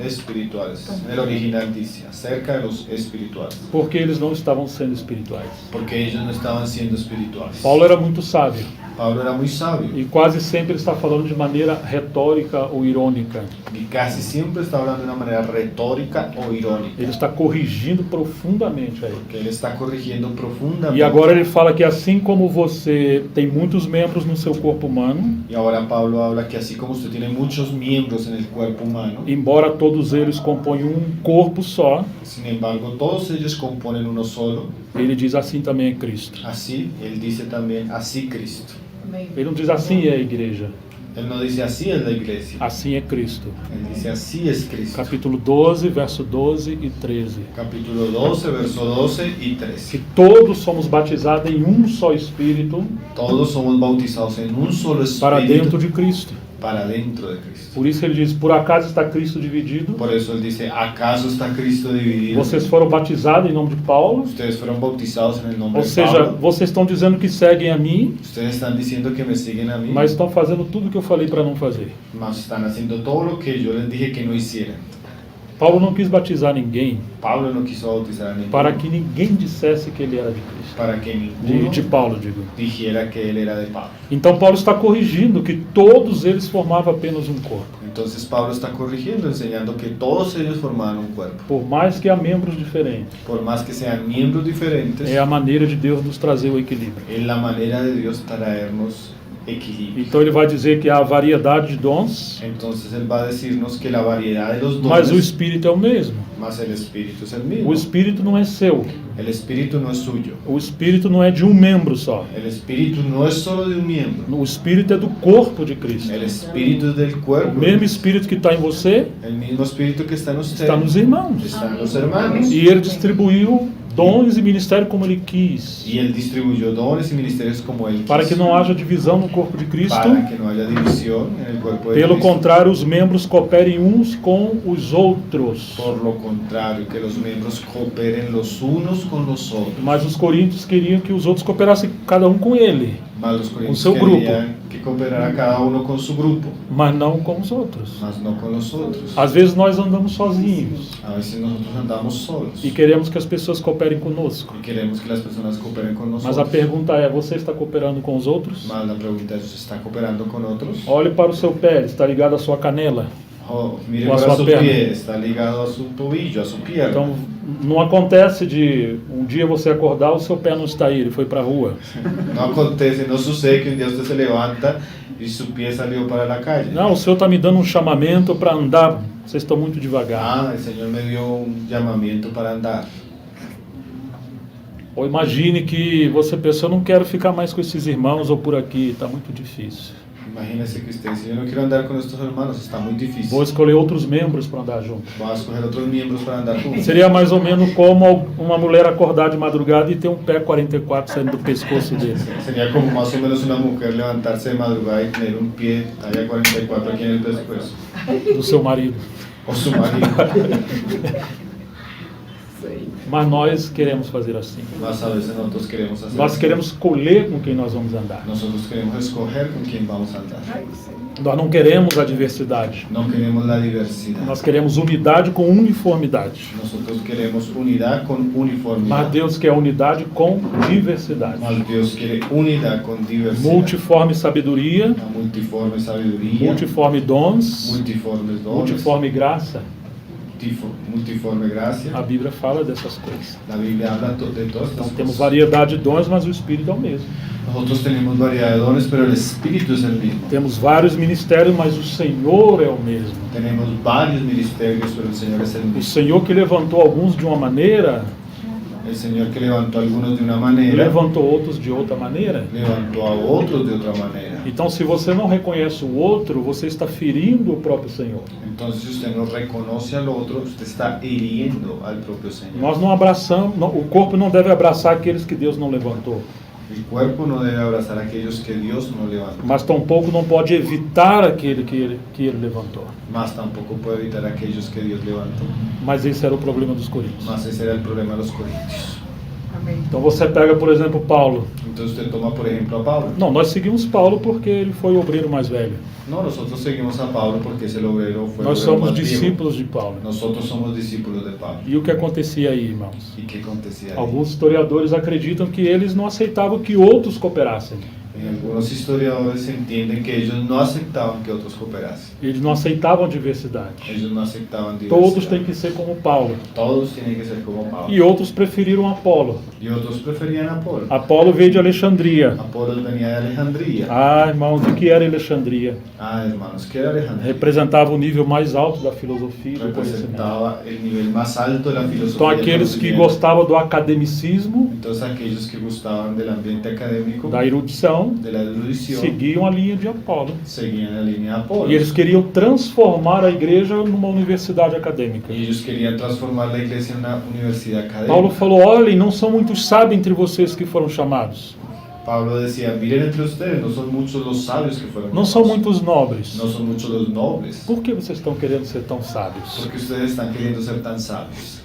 espirituales. El original dice acerca de los espirituales, Porque eles não estavam sendo espirituais. porque ellos no estaban siendo espirituales. Paulo era muito sábio Pablo era muy sabio e quase sempre ele está falando de maneira retórica ou irônica. y casi siempre está hablando de una manera retórica o irónica, Ele está corrigindo profundamente aí. que él está corrigiendo profundamente. E agora ele fala que assim como você tem muitos membros no seu corpo humano, Y ahora Pablo habla que así como usted tiene muchos miembros en el cuerpo humano, embora todos eles componham um corpo só, sin embargo todos ellos componen uno solo, ele diz assim também é Cristo. así él dice también así Cristo. Ele não diz assim é a igreja, Él no dice así es la iglesia, assim é Cristo. él dice así es Cristo. Capítulo 12, verso 12 e 13. Capítulo 12, verso 12 y Que 13. todos somos batizados em um só Espírito Todos somos bautizados en un solo para dentro espíritu de Cristo. para dentro de Cristo. Por isso ele diz, por acaso está Cristo dividido? Por eso él dice, ¿acaso está Cristo dividido? Vocês foram batizados em nome de Paulo? Ustedes fueron bautizados en el nombre Ou de seja, Pablo. vocês estão dizendo que seguem a mim, Ustedes están diciendo que me siguen a mí, mas estão fazendo tudo o que eu falei para não fazer. mas están haciendo todo lo que yo les dije que no hicieran. Paulo não quis batizar ninguém Pablo no quiso bautizar a ninguno para que ninguém dissesse que ele era de Cristo. para que ninguno De Paulo, digo. dijera que él era de Pablo. Então Paulo está corrigindo que todos eles formavam apenas um corpo. Entonces Pablo está corrigiendo, enseñando que todos ellos formaban un cuerpo. Por mais que há membros diferentes, Por más que sean miembros diferentes, é a maneira de Deus nos trazer o equilíbrio. es la manera de Dios traernos equilibrio. Então ele vai dizer que há variedade de dons, Entonces él va a decirnos que la variedad de los mas o dones, Espírito é o mesmo. más el Espíritu es el O mismo. Espírito não é seu. El Espíritu no es suyo. O Espírito não é de um membro só. El Espíritu no es solo de un miembro. O Espírito é do corpo de Cristo. El Espíritu es del O cuerpo. mesmo Espírito que está em você El mismo Espíritu que está en usted está nos irmãos. está en los hermanos. E ele distribuiu dons e ministério como ele quis, Y él distribuyó dones y ministerios como él para que quiso, não haja divisão no corpo de Cristo. para que no haya división en el cuerpo de Pelo Cristo. contrário, os membros cooperem uns com os outros. Por lo contrario, que los miembros cooperen los unos con los otros. Mas os coríntios queriam que os outros cooperassem cada um com ele, Mas los corintios seu grupo. querían que cooperara cada uno con su grupo, mas não com os outros. mas no con los otros. Às vezes nós andamos sozinhos A veces nosotros andamos solos e queremos que as pessoas cooperem conosco. y queremos que las personas cooperen con Mas nosotros. a pergunta é, você está cooperando com os outros? Mas la pregunta es, ¿está cooperando con otros? Olhe para o seu pé, ele está ligado à sua canela. Oh, mire O a para sua su perna. pie, está ligado a su tobillo, a su pierna. Então, não acontece de um dia você acordar, o seu pé não está aí, ele foi para a rua. No acontece, no sucede que un día usted se levanta y su pie salió para la calle. Não, o Senhor está me dando um chamamento para andar, vocês estão muito devagar. Ah, el Señor me dio un llamamiento para andar. Ou imagine que você pensa, eu não quero ficar mais com esses irmãos ou por aqui, está muito difícil. Imagínese que usted dice, yo no quiero andar con estos hermanos, está muy difícil. Vou escolher outros membros para andar junto. Voy a escoger otros miembros para andar juntos. Seria mais ou menos como uma mulher acordar de madrugada e ter um pé 44 saindo do pescoço dele. Sería como más o menos una mujer levantarse de madrugada y tener un pie talla 44 aquí en el pescuezo. Do seu marido. O su marido. Mas nós queremos fazer assim. Mas a veces nosotros queremos hacer Nós así. queremos escolher com quem nós vamos andar. Nosotros queremos escoger con quién vamos a andar. Nós não queremos a diversidade. No queremos la diversidad. Nós queremos unidade com uniformidade. Nosotros queremos unidad con uniformidad. Mas Deus quer unidade com diversidade. Mas Dios quiere unidad con diversidad. Multiforme sabedoria, Una multiforme sabiduría, multiforme dons, multiformes dones, multiforme graça. multiforme gracia. A Bíblia fala dessas coisas. La Biblia habla de todas Então estas temos cosas. variedade de dons, mas o Espírito é o mesmo. Nosotros tenemos variedad de dones, pero el Espíritu es el mismo. Temos vários ministérios, mas o Senhor é o mesmo. Tenemos varios ministerios, pero el Señor es el O mismo. Senhor que levantou alguns de uma maneira, El Señor que levantó a algunos de una manera, levantou outros de outra maneira. levantó a otros de otra manera. Então, se você não reconhece o outro, você está ferindo o próprio Senhor. Entonces, si usted no reconoce al otro, usted está hiriendo al propio Señor. Nós não abraçamos, o corpo não deve abraçar aqueles que Deus não levantou, El cuerpo no debe abrazar a aquellos que Dios no levantó, mas tampouco não pode evitar aquele que ele levantou. mas tampoco puede evitar a aquellos que Dios levantó. Mas esse era o problema dos coríntios. Mas ese era el problema de los corintios. Então você pega, por exemplo, Paulo. Entonces usted toma, por ejemplo, a Pablo. Não, nós seguimos Paulo porque ele foi o obreiro mais velho. No, nosotros seguimos a Pablo porque ese obrero fue Nós el obrero somos más viejo. discípulos de Paulo. Nosotros somos discípulos de Pablo. E o que acontecia aí, irmãos? ¿Y qué acontecia ahí? Alguns historiadores acreditam que eles não aceitavam que outros cooperassem. Algunos historiadores entienden que ellos no aceptaban que otros cooperasen. Eles não aceitavam diversidade. Ellos no aceptaban Todos diversidad. têm que ser como Paulo. Todos tienen que ser como Pablo. E outros preferiram Apolo. Y otros preferían a Apolo. Apolo veio de Alexandria. Apolo venía de Alejandría. Ah, irmãos, o que era Alexandria? Ah, hermanos, ¿qué era Alejandría? Representava o nível mais alto da filosofia e do conhecimento. Representaba el nivel más alto de la filosofía. Então, del aqueles que conocimiento. gostavam do academicismo, Entonces, aquellos que gustaban del ambiente académico, da erudição, de la erudición, seguiam a linha de Apolo. seguían la línea de Apolo. E eles queriam transformar a igreja numa universidade acadêmica. Y ellos querían transformar la iglesia en una universidad académica. Paulo falou: olhem, não são muitos sábios entre vocês que foram chamados. Pablo decía, miren entre ustedes, no son muchos los sabios que fueron Não são llamados. muitos nobres. No son muchos los nobles. Por que vocês estão querendo ser tão sábios? Porque ustedes están queriendo ser tan sabios.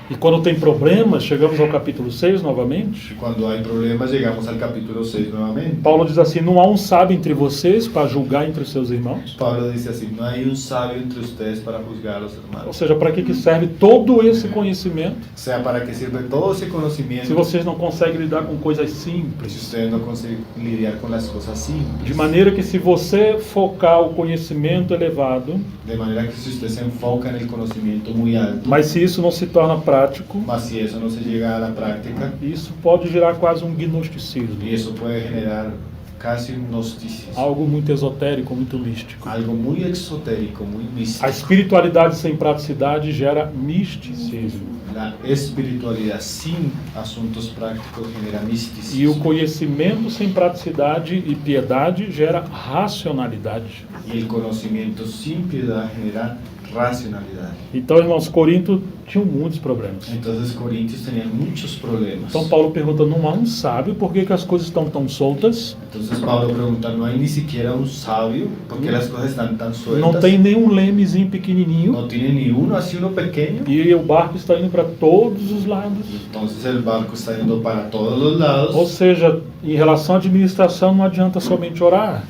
E quando tem problemas, chegamos ao capítulo 6 novamente. Y cuando hay problemas, llegamos al capítulo 6 nuevamente. Paulo diz assim: não há um sábio entre vocês para julgar entre seus irmãos? Pablo dice así, no hay un sabio entre ustedes para juzgar a los Ou hermanos. seja, para que serve todo esse conhecimento O sea, para que sirve todo ese se conocimiento vocês não conseguem lidar com coisas si simples? ustedes no consiguen lidiar con las cosas simples. De maneira que se você focar o conhecimento elevado, De manera que si usted se enfoca en el conocimiento muy alto, mas se isso não se torna prático, mas si eso no se llega a la práctica, isso pode gerar quase um gnosticismo, y eso puede generar casi un gnosticismo, algo muito esotérico, muito místico. algo muy exotérico, muy A místico. espiritualidade sem praticidade gera misticismo. La espiritualidad sin asuntos prácticos genera E o misticismo. conhecimento sem praticidade e piedade gera racionalidade. Y el conocimiento sin piedad genera racionalidad. Então, irmãos, Corinto tinham muitos problemas. Entonces Corintios tenían muchos problemas. Então Paulo pergunta: não há um sábio? Por que as coisas estão tão soltas? Entonces Pablo pregunta, ¿no hay ni siquiera un sabio? ¿Por qué las cosas están tan sueltas? Não tem nenhum lemezinho pequenininho. No tiene ni uno, así uno pequeño. E o barco está indo para todos os lados. Entonces el barco está yendo para todos los lados. Ou seja, em relação à administração, não adianta somente orar.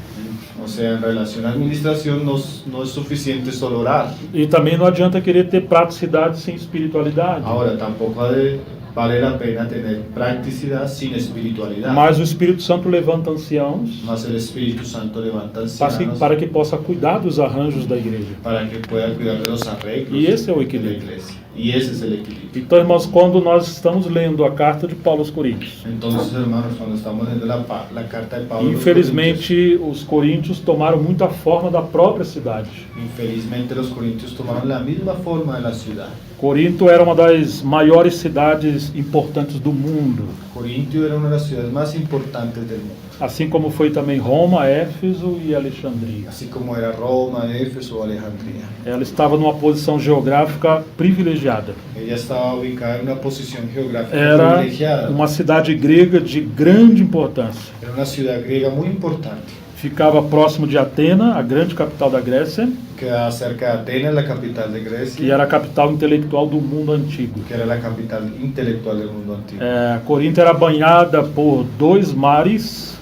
O sea, en relación a administración no es suficiente solo orar. E também não adianta querer ter praticidade sem espiritualidade. Ahora, tampoco ha de valer la pena tener practicidad sin espiritualidad. Mas o Espírito Santo levanta anciãos Mas el Espíritu Santo levanta ancianos para que possa cuidar dos arranjos da igreja. para que pueda cuidar de los arreglos Y ese es el de la equilibrio. iglesia. Y ese es el equilibrio. Então, irmãos, quando nós estamos lendo a carta de Paulo aos Coríntios, Entonces, hermanos, cuando estamos leyendo la carta de Pablo a los infelizmente os coríntios tomaram muita forma da própria cidade. Corintios, infelizmente los corintios tomaron la misma forma de la ciudad. Corinto era uma das maiores cidades importantes do mundo, Corintio era una de las ciudades más importantes del mundo, assim como foi também Roma, Éfeso e Alexandria. así como era Roma, Éfeso o Alejandría. Ela estava numa posição geográfica privilegiada. Ella estaba ubicada en una posición geográfica Era privilegiada. uma cidade grega de grande importância. Era una ciudad griega muy importante. ficava próximo de Atena, a grande capital da Grécia, quedaba cerca de Atenas, la capital de que Grecia, era a capital intelectual do mundo antigo. que era la capital intelectual del mundo antiguo. Corinto era banhada por dois mares,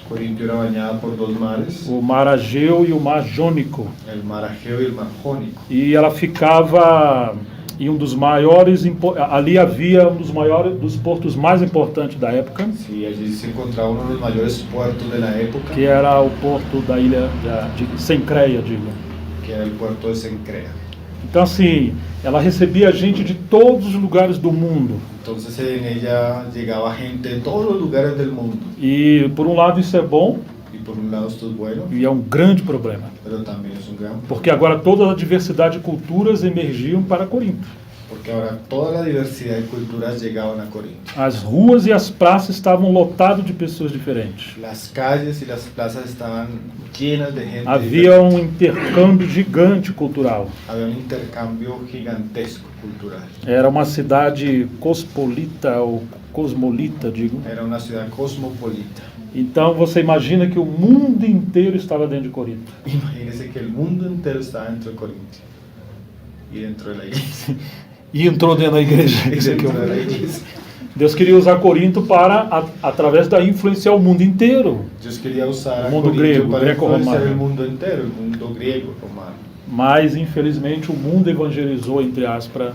Corintio era bañada por dos mares, o mar Ageu e o mar Jônico. el mar Egeo y el mar Jónico. E ela ficava em um dos maiores, ali havia um dos portos mais importantes da época, Sí, allí se encontraba uno de los mayores puertos de la época, que era o porto da ilha de Sencreia, digo. que era el puerto de Cencrea. Então assim, ela recebia gente de todos os lugares do mundo. Entonces en ella llegaba gente de todos los lugares del mundo. E por um lado isso é bom Y por un lado esto es bueno, e é um grande problema, pero también es un gran porque agora toda a diversidade de culturas emergiam para Corinto. porque ahora toda la diversidad de culturas llegaban a Corinto. As ruas e as praças estavam lotadas de pessoas diferentes. Las calles y las plazas estaban llenas de gente. Havia um intercâmbio gigante cultural. Había un intercambio gigantesco cultural. Era uma cidade cosmopolita ou cosmolita, digo. Era una ciudad cosmopolita. Então você imagina que o mundo inteiro estava dentro de Corinto. Imagínese que el mundo entero estaba dentro de Corinto y dentro de la iglesia. E entrou dentro da igreja. Y dentro de la iglesia. Deus queria usar Corinto para, através daí, influenciar o mundo inteiro. Dios quería usar a El mundo Corinto griego, para greco-romano. influenciar el mundo entero, el mundo griego romano. Mas, infelizmente, o mundo evangelizou, entre aspas,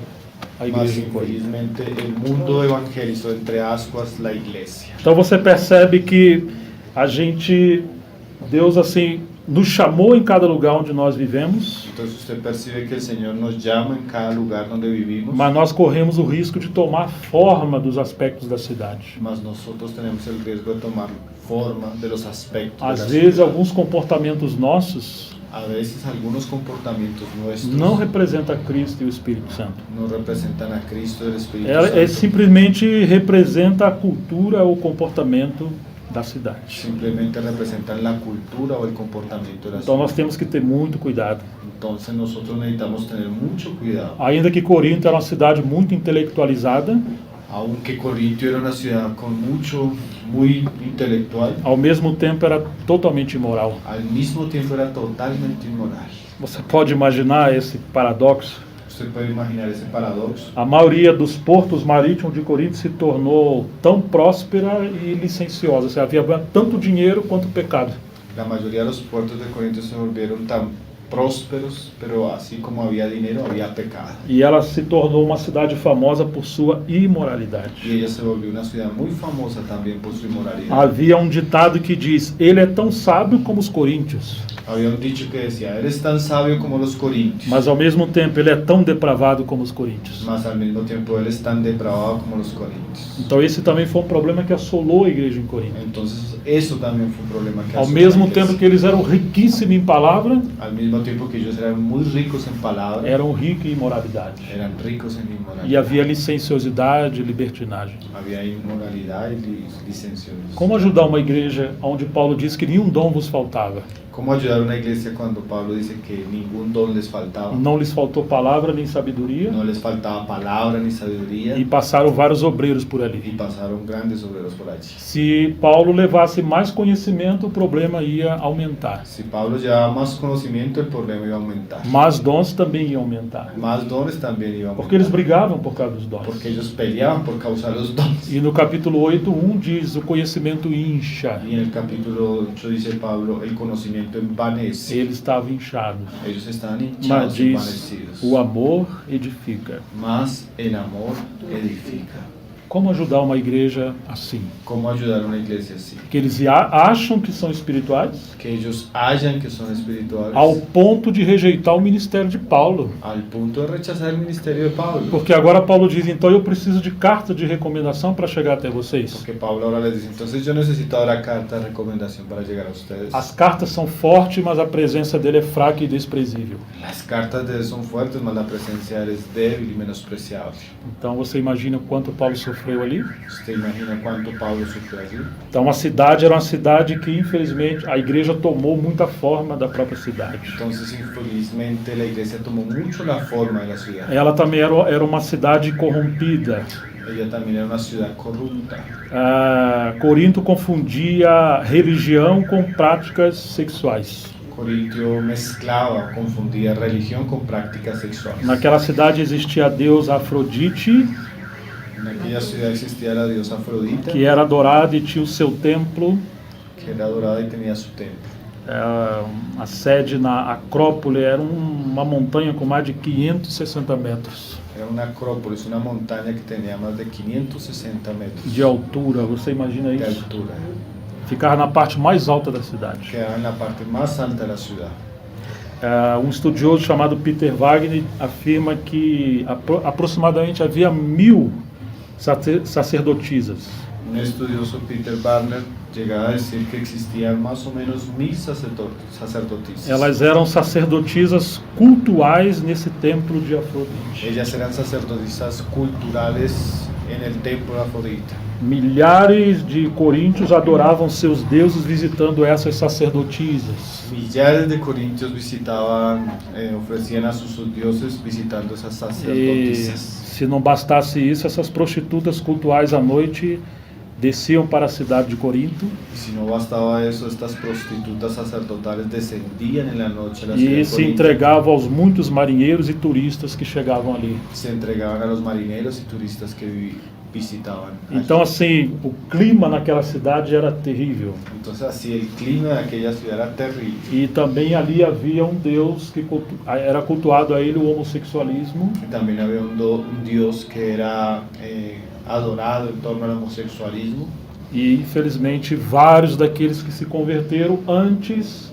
a Mas igreja em Corinto. infelizmente el mundo evangelizó entre ascuas la iglesia. Então você percebe que Deus assim, nos chamou em cada lugar onde nós vivemos, Entonces usted percibe que el Señor nos llama en cada lugar donde vivimos, mas nós corremos o risco de tomar forma dos aspectos da cidade. mas nosotros tenemos el riesgo de tomar forma de los aspectos de Às la vezes, ciudad. alguns comportamentos nossos A veces algunos comportamientos nuestros não representam Cristo e o Espírito Santo. no representan a Cristo y el Espíritu Ela Santo. simplesmente representa a cultura ou comportamento da cidade. Simplemente representan la cultura o el comportamiento de la Então ciudad. nós temos que ter muito cuidado. Entonces nosotros necesitamos tener mucho cuidado. Ainda que Corinto era uma cidade muito intelectualizada, Aunque Corintio era una ciudad muy intelectual, ao mesmo tempo era totalmente imoral. al mismo tiempo era totalmente inmoral. Você pode imaginar esse paradoxo? Usted puede imaginar ese paradoxo. A maioria dos portos marítimos de Corinto se tornou tão próspera e licenciosa. Ou seja, havia tanto dinheiro quanto pecado. La mayoría de los puertos de Corinto se volvieron tan prósperos, pero así como había dinero, había pecado. E ela se tornou uma cidade famosa por sua imoralidade. Y ella se volvió una ciudad muy famosa también por su inmoralidad. Havia um ditado que diz: ele é tão sábio como os coríntios, Había un dicho que decía, eres tan sabio como los corintios, mas ao mesmo tempo ele é tão depravado como os coríntios. mas al mismo tiempo eres tan depravado como los corintios. Então esse também foi um problema que assolou a igreja em Corinto. Entonces eso también fue un problema que Ao asoló mesmo la iglesia. tempo que eles eram riquíssimos em palavra, Al mismo tiempo que ellos eran muy ricos en palabras, eram ricos em imoralidade. eran ricos en inmoralidad. E havia licenciosidade e libertinagem. Había inmoralidad y licenciosos. Como ajudar uma igreja onde Paulo diz que nenhum dom vos faltava? ¿Cómo ayudar a una iglesia cuando Pablo dice que ningún don les faltaba? Não lhes faltou palavra nem sabedoria, No les faltaba palabra ni sabiduría e passaram vários obreiros por y ali. pasaron grandes obreros por allí. Se Paulo levasse mais conhecimento, o problema ia aumentar. Si Pablo llevaba más conocimiento, el problema iba a aumentar. Mas dons também iam aumentar. Más dones también iban a Porque eles aumentar. brigavam por causa dos dons. Porque ellos peleaban por causa de los dones. E no capítulo 8:1 diz: o conhecimento incha. Y en el capítulo 8 dice Pablo, el conocimiento envanece. Eles estavam inchados. Ellos estaban Mas hinchados, diz: envanecidos. o amor edifica. Mas el amor edifica. Como ajudar uma igreja assim? ¿Cómo ayudar a una iglesia así? Que eles acham que são espirituais, Que ellos hallan que son espirituales ao ponto de rejeitar o ministério de Paulo. al punto de rechazar el ministerio de Pablo. Porque agora Paulo diz: então eu preciso de carta de recomendação para chegar até vocês. Porque Pablo ahora les dice, entonces yo necesito ahora carta de recomendación para llegar a ustedes. As cartas são fortes, mas a presença dele é fraca e desprezível. Las cartas de él son fuertes, mas la presencia de él es débil y menospreciable. Então você imagina quanto Paulo sofreu ali? ¿Usted imagina cuánto Pablo sufrió allí? Então a cidade era uma cidade que, infelizmente, a igreja tomou muita forma da própria cidade. Entonces, infelizmente, la iglesia tomó mucho la forma de la ciudad. Ela também era uma cidade corrompida. ella también era una ciudad corrupta. Corinto confundia religião com práticas sexuais. Corintio mezclaba, confundía religión con prácticas sexuales. Naquela cidade existia a deusa Afrodite, En aquella ciudad existía la diosa Afrodita, que era adorada e tinha o seu templo. que era adorada y tenía su templo. A sede na Acrópole era uma montanha com mais de 560 metros Era una acrópolis, una montaña que tenía más de 560 metros de altura. Você imagina de isso? altura. Ficava na parte mais alta da cidade. Quedaba en la parte más alta de la ciudad. Um estudioso chamado Peter Wagner afirma que aproximadamente havia 1000 sacerdotisas. Un estudioso, Peter Wagner, llegaba a decir que existían más o menos 1000 sacerdotisas. Elas eram sacerdotisas cultuais nesse templo de Afrodite. Ellas eran sacerdotisas culturales en el templo de Afrodita. Milhares de coríntios adoravam seus deuses visitando essas sacerdotisas. Millares de corintios visitaban, ofrecían a sus dioses visitando esas E sacerdotisas. se não bastasse isso, essas prostitutas cultuais à noite desciam para a cidade de Corinto Y si no bastaba eso, estas prostitutas sacerdotales descendían en la noche a la ciudad e de se Corinto. entregavam aos muitos marinheiros e turistas que chegavam ali. Se entregaban a los marineros y turistas que visitaban. allí. Então, assim, o clima naquela cidade era terrível. Entonces así el clima de aquella ciudad era terrible. E também ali havia um Deus que era cultuado a ele o homossexualismo. Y también había un dios que era adorado en torno al homosexualismo. E, infelizmente, vários daqueles que se converteram antes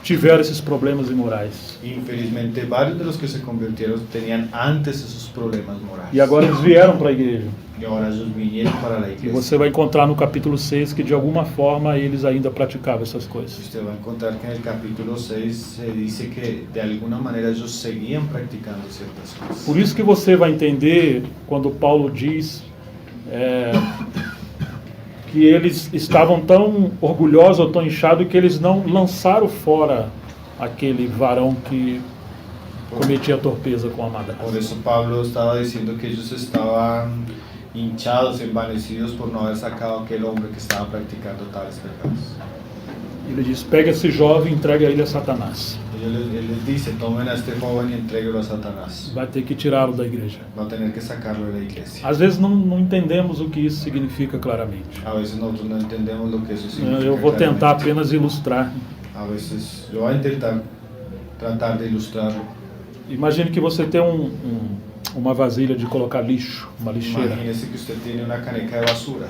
tiveram esses problemas imorais. Infelizmente, varios de los que se convirtieron tenían antes esos problemas morales. E agora eles vieram para a igreja. Y ahora ellos vinieron para la E iglesia. você vai encontrar no capítulo 6 que, de alguma forma, eles ainda praticavam essas coisas. Usted va a encontrar que en el capítulo 6 se dice que de alguna manera ellos seguían practicando ciertas cosas. Por isso que você vai entender quando Paulo diz que eles estavam tão orgulhosos ou tão inchados que eles não lançaram fora aquele varão que cometia torpeza com a madrasta. Por eso Pablo estaba diciendo que ellos estaban hinchados, envanecidos por no haber sacado a aquel hombre que estaba practicando tales pecados. Ele diz, pega esse jovem e entrega ele a Satanás. Él les dice, tomen a este joven y entréguelo a Satanás. Vai ter que tirá-lo da igreja. Va a tener que sacarlo de la iglesia. Às vezes não entendemos o que isso significa claramente. A veces nosotros no entendemos lo que eso significa. Eu vou tentar claramente. apenas ilustrar. A veces yo voy a intentar tratar de ilustrarlo. Imagine que você tem uma vasilha de colocar lixo, uma lixeira. Imagínese que usted tiene una caneca de basura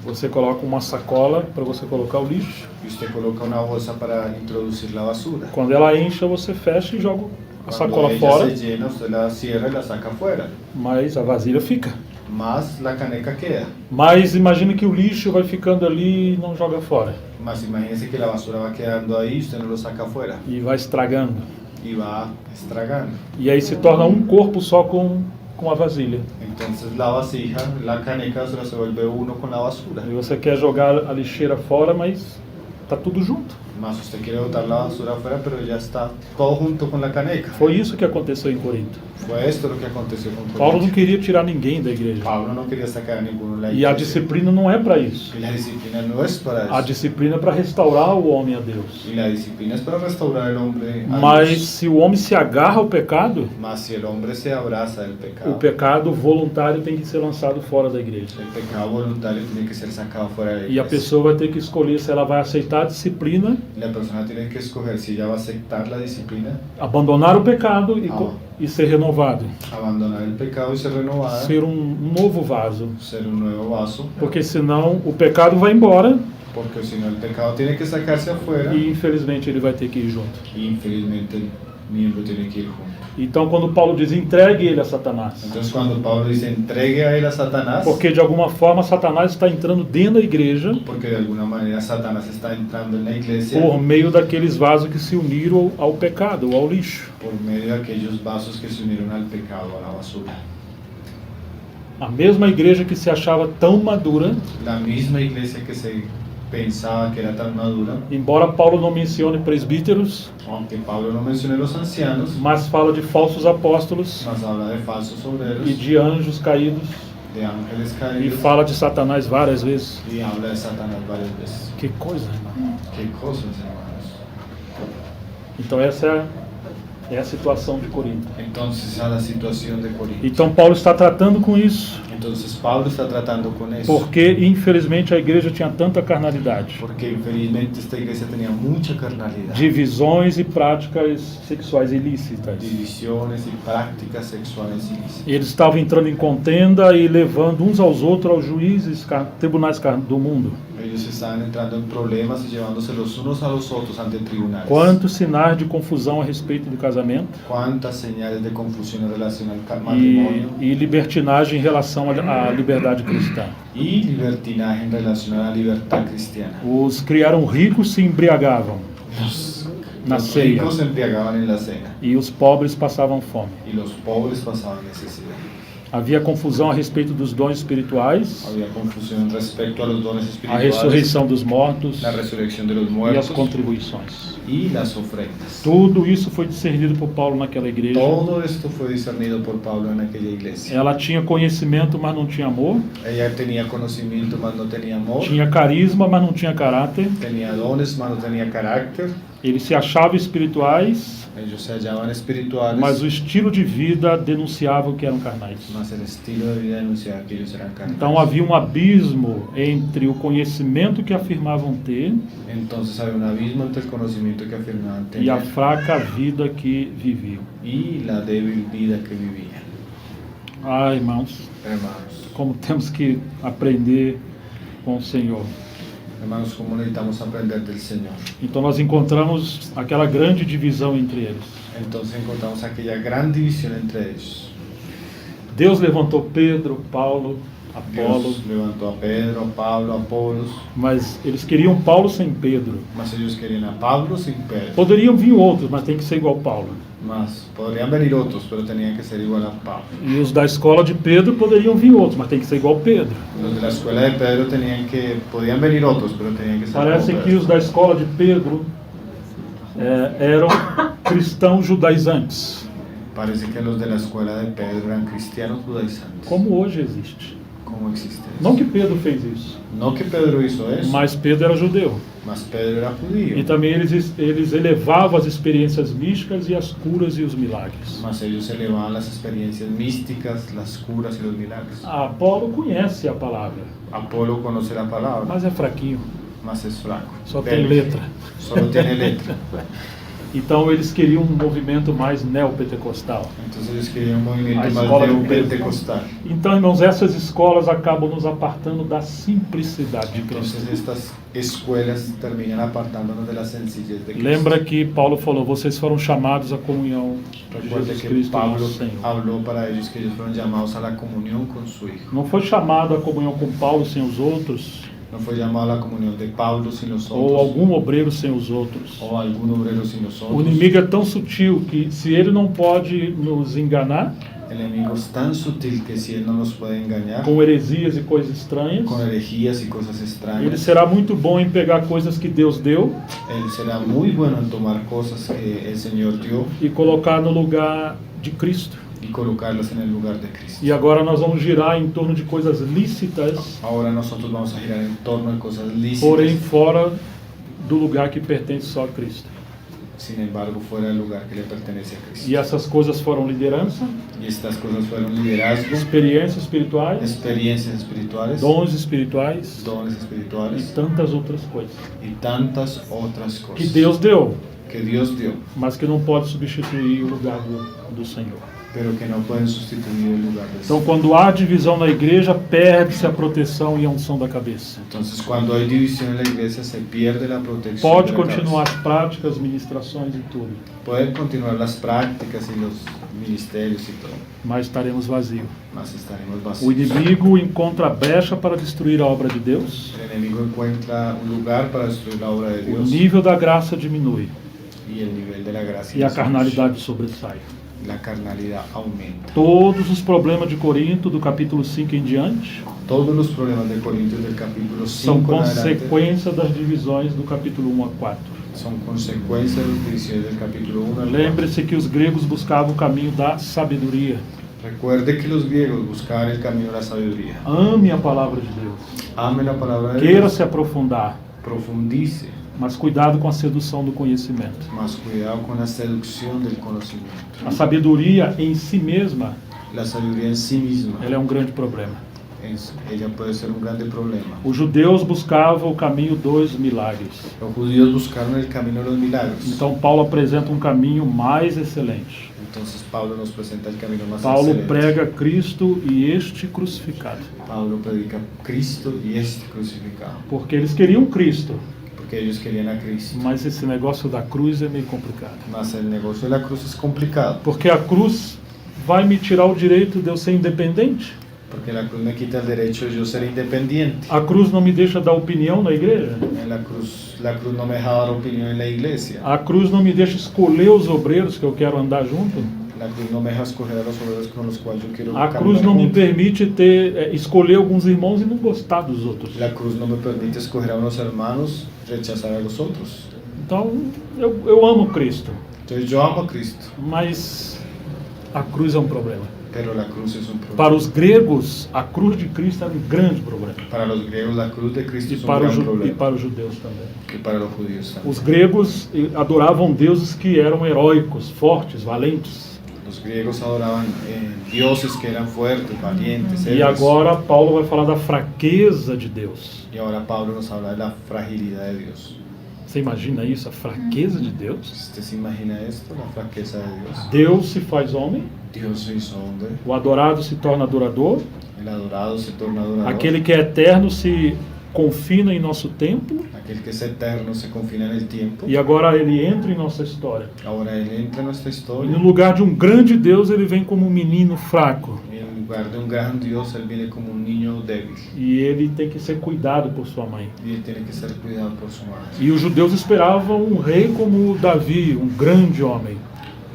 Você coloca uma sacola para você colocar o lixo. y usted coloca una bolsa para introducir la basura. Quando ela incha, você fecha e joga a Cuando sacola ella fora, se llena, usted la cierra y la saca afuera. mas a vasilha fica. Más la caneca queda. Mas imagine que o lixo vai ficando ali e não joga fora. Más imagínese que la basura va quedando ahí y usted no lo saca afuera E vai estragando. y va estragando. E aí se torna um corpo só com a vasilha. Entonces la vasija, la caneca se vuelve uno con la basura. E você quer jogar a lixeira fora, mas tá tudo junto. Más usted quiere botar la basura afuera, pero ya está todo junto con la caneca. Foi isso que aconteceu em Corinto. Fue esto lo que aconteció con Paulo não Corinto. queria tirar ninguém da igreja. Pablo no quería sacar a ninguno de la E a iglesia. disciplina não é para isso. Y la disciplina no es para A eso. disciplina é para restaurar o homem a Deus. Y la disciplina es para restaurar el hombre a Mas Dios. se o homem se agarra ao pecado, Mas si el hombre se abraza del o pecado, pecado voluntário tem que ser lançado fora da igreja. el pecado voluntario tiene que ser sacado fuera de la E a iglesia. pessoa vai ter que escolher se ela vai aceitar a disciplina, Y la persona tiene que escoger si ella va a aceptar la disciplina, abandonar o pecado Ah. e ser renovado. abandonar el pecado y ser renovada, Ser novo vaso. ser un nuevo vaso, Porque senão o pecado vai embora porque si no el pecado tiene que sacarse afuera e infelizmente ele vai ter que ir junto. y infelizmente el miembro tiene que ir junto. Então quando Paulo diz entregue ele a Satanás, Entonces cuando Pablo dice entregue a él a Satanás, porque de alguma forma Satanás está entrando dentro da igreja porque de alguna manera Satanás está entrando en la iglesia por meio daqueles vasos que se uniram ao pecado, ao lixo. por medio de aquellos vasos que se unieron al pecado, a la basura. A mesma igreja que se achava tão madura, La misma iglesia que se pensaba que era tan madura, Embora Paulo não mencione presbíteros, aunque Pablo no menciona los ancianos, mas fala de falsos apóstolos mas habla de falsos obreros, e de anjos caídos de ángeles e caídos, fala de Satanás várias vezes. y habla de Satanás varias veces. Que coisa, irmão. Qué cosas, hermanos. Então essa é a situação de Corinto. Entonces, a la situación de Corinto. Então Paulo está tratando com isso, Entonces, Pablo está tratando con eso. porque infelizmente a igreja tinha tanta carnalidade, Porque infelizmente esta iglesia tenía mucha carnalidad. divisões e práticas sexuais ilícitas. Divisiones y prácticas sexuales ilícitas. Eles estavam entrando em contenda e levando uns aos outros aos juízes, tribunais do mundo. Ellos estaban entrando en problemas y llevándose los unos a los otros ante tribunales. Quantos sinais de confusão a respeito do casamento Cuántas señales de confusión en relación al matrimonio e libertinagem em relação à liberdade cristã. y libertinaje en relación a la libertad cristiana. Os criaram ricos se embriagavam na Los ceia ricos se embriagaban en la cena e os pobres passavam fome. y los pobres pasaban necesidad. Havia confusão a respeito dos dons espirituais, Había confusión respecto a los dones a espirituales, ressurreição dos mortos la resurrección de los e as muertos contribuições. y las ofrendas. Tudo isso foi discernido por Paulo naquela igreja. Todo esto fue discernido por Pablo en aquella iglesia. Ela tinha conhecimento, mas não tinha amor. Ella tenía conocimiento, mas no tenía amor. Tinha carisma, mas não tinha caráter. Tenía dones, mas no tenía carácter. Eles se achavam espirituais, Ellos se hallaban espirituales, mas o estilo de vida denunciava que eram carnais. mas el estilo de vida denunciaba que ellos eran carnales. Então havia um abismo entre o conhecimento que afirmavam ter Entonces había un abismo entre el conocimiento que afirmaban e a tener fraca vida que viviam. y la débil vida que vivían. Ah, irmãos, Hermanos, como temos que aprender com o Senhor. hermanos, ¿cómo necesitamos aprender del Señor? Então nós encontramos aquela grande divisão entre eles. Entonces encontramos aquella gran división entre ellos. Deus levantou Pedro, Paulo, Apolo, Dios levantó a Pedro, a Pablo, a Apolos, mas eles queriam Paulo sem Pedro. mas ellos querían a Pablo sin Pedro. Poderiam vir outros, mas tem que ser igual Paulo. Mas podrían venir otros, pero tenían que ser igual a Pablo. E os da escola de Pedro poderiam vir outros, mas tem que ser igual Pedro. Los de la escuela de Pedro podían venir otros, pero tenían que ser Parece como que Pedro. os da escola de Pedro eram cristãos judaizantes, Parece que los de la escuela de Pedro eran cristianos judaizantes. como hoje existe. ¿Cómo existe eso? Não que Pedro fez isso, No que Pedro hizo eso, mas Pedro era judeu. mas Pedro era judío. E também eles elevavam as experiências místicas e as curas e os milagres. Mas ellos elevaban las experiencias místicas, las curas y los milagros. Apolo conhece a palavra, Apolo conoce la palabra, mas é fraquinho, mas es flaco. só tem Débil. letra. Solo tiene letra. Então eles queriam um movimento mais neopentecostal. Entonces ellos querían un movimiento A más escola de Pedro. neopentecostal. Então, irmãos, essas escolas acabam nos apartando da simplicidade de Cristo. Entonces estas escuelas terminan apartándonos de la sencillez de Cristo. Lembra que Paulo falou, vocês foram chamados à comunhão de Recuerde Jesus que Cristo, Pablo nosso Senhor. habló para ellos que ellos fueron llamados a la comunión con su Hijo. Não foi chamado à comunhão com Paulo sem os outros, No fue llamado a la comunión de Pablo sin los ou otros, algum obreiro sem os outros. o algún obrero sin los O otros. inimigo é tão sutil que se ele não pode nos enganar El enemigo es tan sutil que si él no nos puede engañar com heresias e coisas estranhas, con herejías y cosas ele extrañas, será muito bom em pegar coisas que Deus deu él será muy bueno en tomar cosas que el Señor dio e colocar no lugar de Cristo. y colocarlas en el lugar de Cristo. E agora nós vamos girar em torno de coisas lícitas, Ahora nosotros vamos a girar en torno a cosas lícitas, porém fora do lugar que pertence só a Cristo. sin embargo fuera del lugar que le pertenece a Cristo. E essas coisas foram liderança, Y estas cosas fueron liderazgo, experiências espirituais, experiencias espirituales, dons espirituais dones e espirituales tantas outras coisas y tantas otras cosas que Deus deu, que Dios dio, mas que não pode substituir o lugar do Senhor. pero que no pueden sustituir el lugar del Então, Señor. quando há divisão na igreja, perde-se a proteção e a unção da cabeça. Entonces, cuando hay división en la iglesia, se pierde la protección. Pode de la continuar cabeza. as práticas, ministrações e tudo, Pueden continuar las prácticas y los ministerios y todo, mas estaremos vazios. mas estaremos O vacíos. inimigo encontra brecha para destruir a obra de Deus, El enemigo encuentra un lugar para destruir la obra de o Dios nível da graça diminui y el nivel de la gracia e a disminuye. carnalidade sobressai. la carnalidad aumenta. Todos os problemas de Corinto, do capítulo 5 em diante, Todos los problemas de Corintios del capítulo são 5 en adelante consequência das divisões do capítulo 1 a 4. son consecuencias de las divisiones del capítulo 1 al 4. Lembre-se que os gregos buscavam o caminho da sabedoria. Recuerde que los griegos buscaban el camino de la sabiduría. Ame a palavra de Deus. Ame la palabra de Queira Dios. se aprofundar, Profundice, mas cuidado com a sedução do conhecimento. más cuidado con la seducción del conocimiento. A sabedoria em si mesma, La sabiduría en sí misma, ela é um grande problema. ella puede ser un grande problema. Os judeus buscavam o caminho dos milagres. Los judíos buscaron el camino de los milagros. Então Paulo apresenta um caminho mais excelente. Entonces Pablo nos presenta el camino más Paulo excelente. prega Cristo e este crucificado. Pablo predica Cristo y este crucificado. Porque eles queriam Cristo, Porque ellos querían a Cristo. mas esse negócio da cruz é meio complicado. Mas el negocio de la cruz es complicado. Porque a cruz vai me tirar o direito de eu ser independente? Porque la cruz me quita el derecho de yo ser independiente. A cruz não me deixa dar opinião na igreja? La cruz no me deja dar opinión en la iglesia. A cruz não me deixa escolher os obreiros que eu quero andar junto? La cruz no me deja escoger a los obreros con los cuales yo quiero A caminar cruz não me junto. permite escolher alguns irmãos e não gostar dos outros. La cruz no me permite escoger a unos hermanos, rechazar a los otros. Então, eu amo Cristo, Entonces yo amo a Cristo, mas a cruz é um problema. pero la cruz es un problema. Para os gregos, a cruz de Cristo era um grande problema. Para los griegos la cruz de Cristo E es un para, gran e problema. para os judeus também. Y para los judíos también. Os gregos adoravam deuses que eram heróicos, fortes, valentes. Los griegos adoraban dioses que eran fuertes, valientes, E héroes. agora Paulo vai falar da fraqueza de Deus. Y ahora Pablo nos habla de la fragilidad de Dios. Você imagina isso? A fraqueza de Deus? ¿Usted se imagina esto? La fraqueza de Dios. Deus se faz homem, Dios se hizo hombre, o adorado se torna adorador, el adorado se torna adorador. aquele que é eterno se confina em nosso tempo, Aquel que es eterno se confina en el tiempo. e agora ele entra em nossa história. Ahora Él entra en nuestra E historia. no lugar de um grande Deus, ele vem como um menino fraco. Y en lugar de un gran Dios, Él viene como un niño débil. E ele tem que ser cuidado por sua mãe. Y Él tiene que ser cuidado por su madre. E os judeus esperavam um rei como Davi, um grande homem.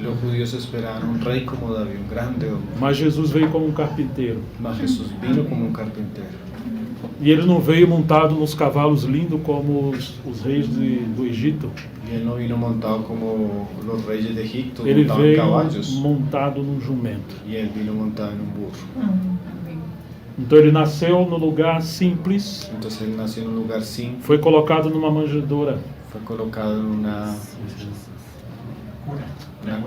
Los judíos esperaban un rey como David, un grande hombre. Mas Jesus veio como um carpinteiro. Mas Jesús vino como un carpintero. E ele não veio montado nos cavalos lindos como os reis do Egito. Y Él no vino montado como los reyes de Egipto, Ele montaban veio caballos. montado num jumento. Y Él vino montado en un burro. Então ele nasceu no lugar simples, Entonces Él nació en un lugar sin, foi colocado numa manjedoura, fue colocado en una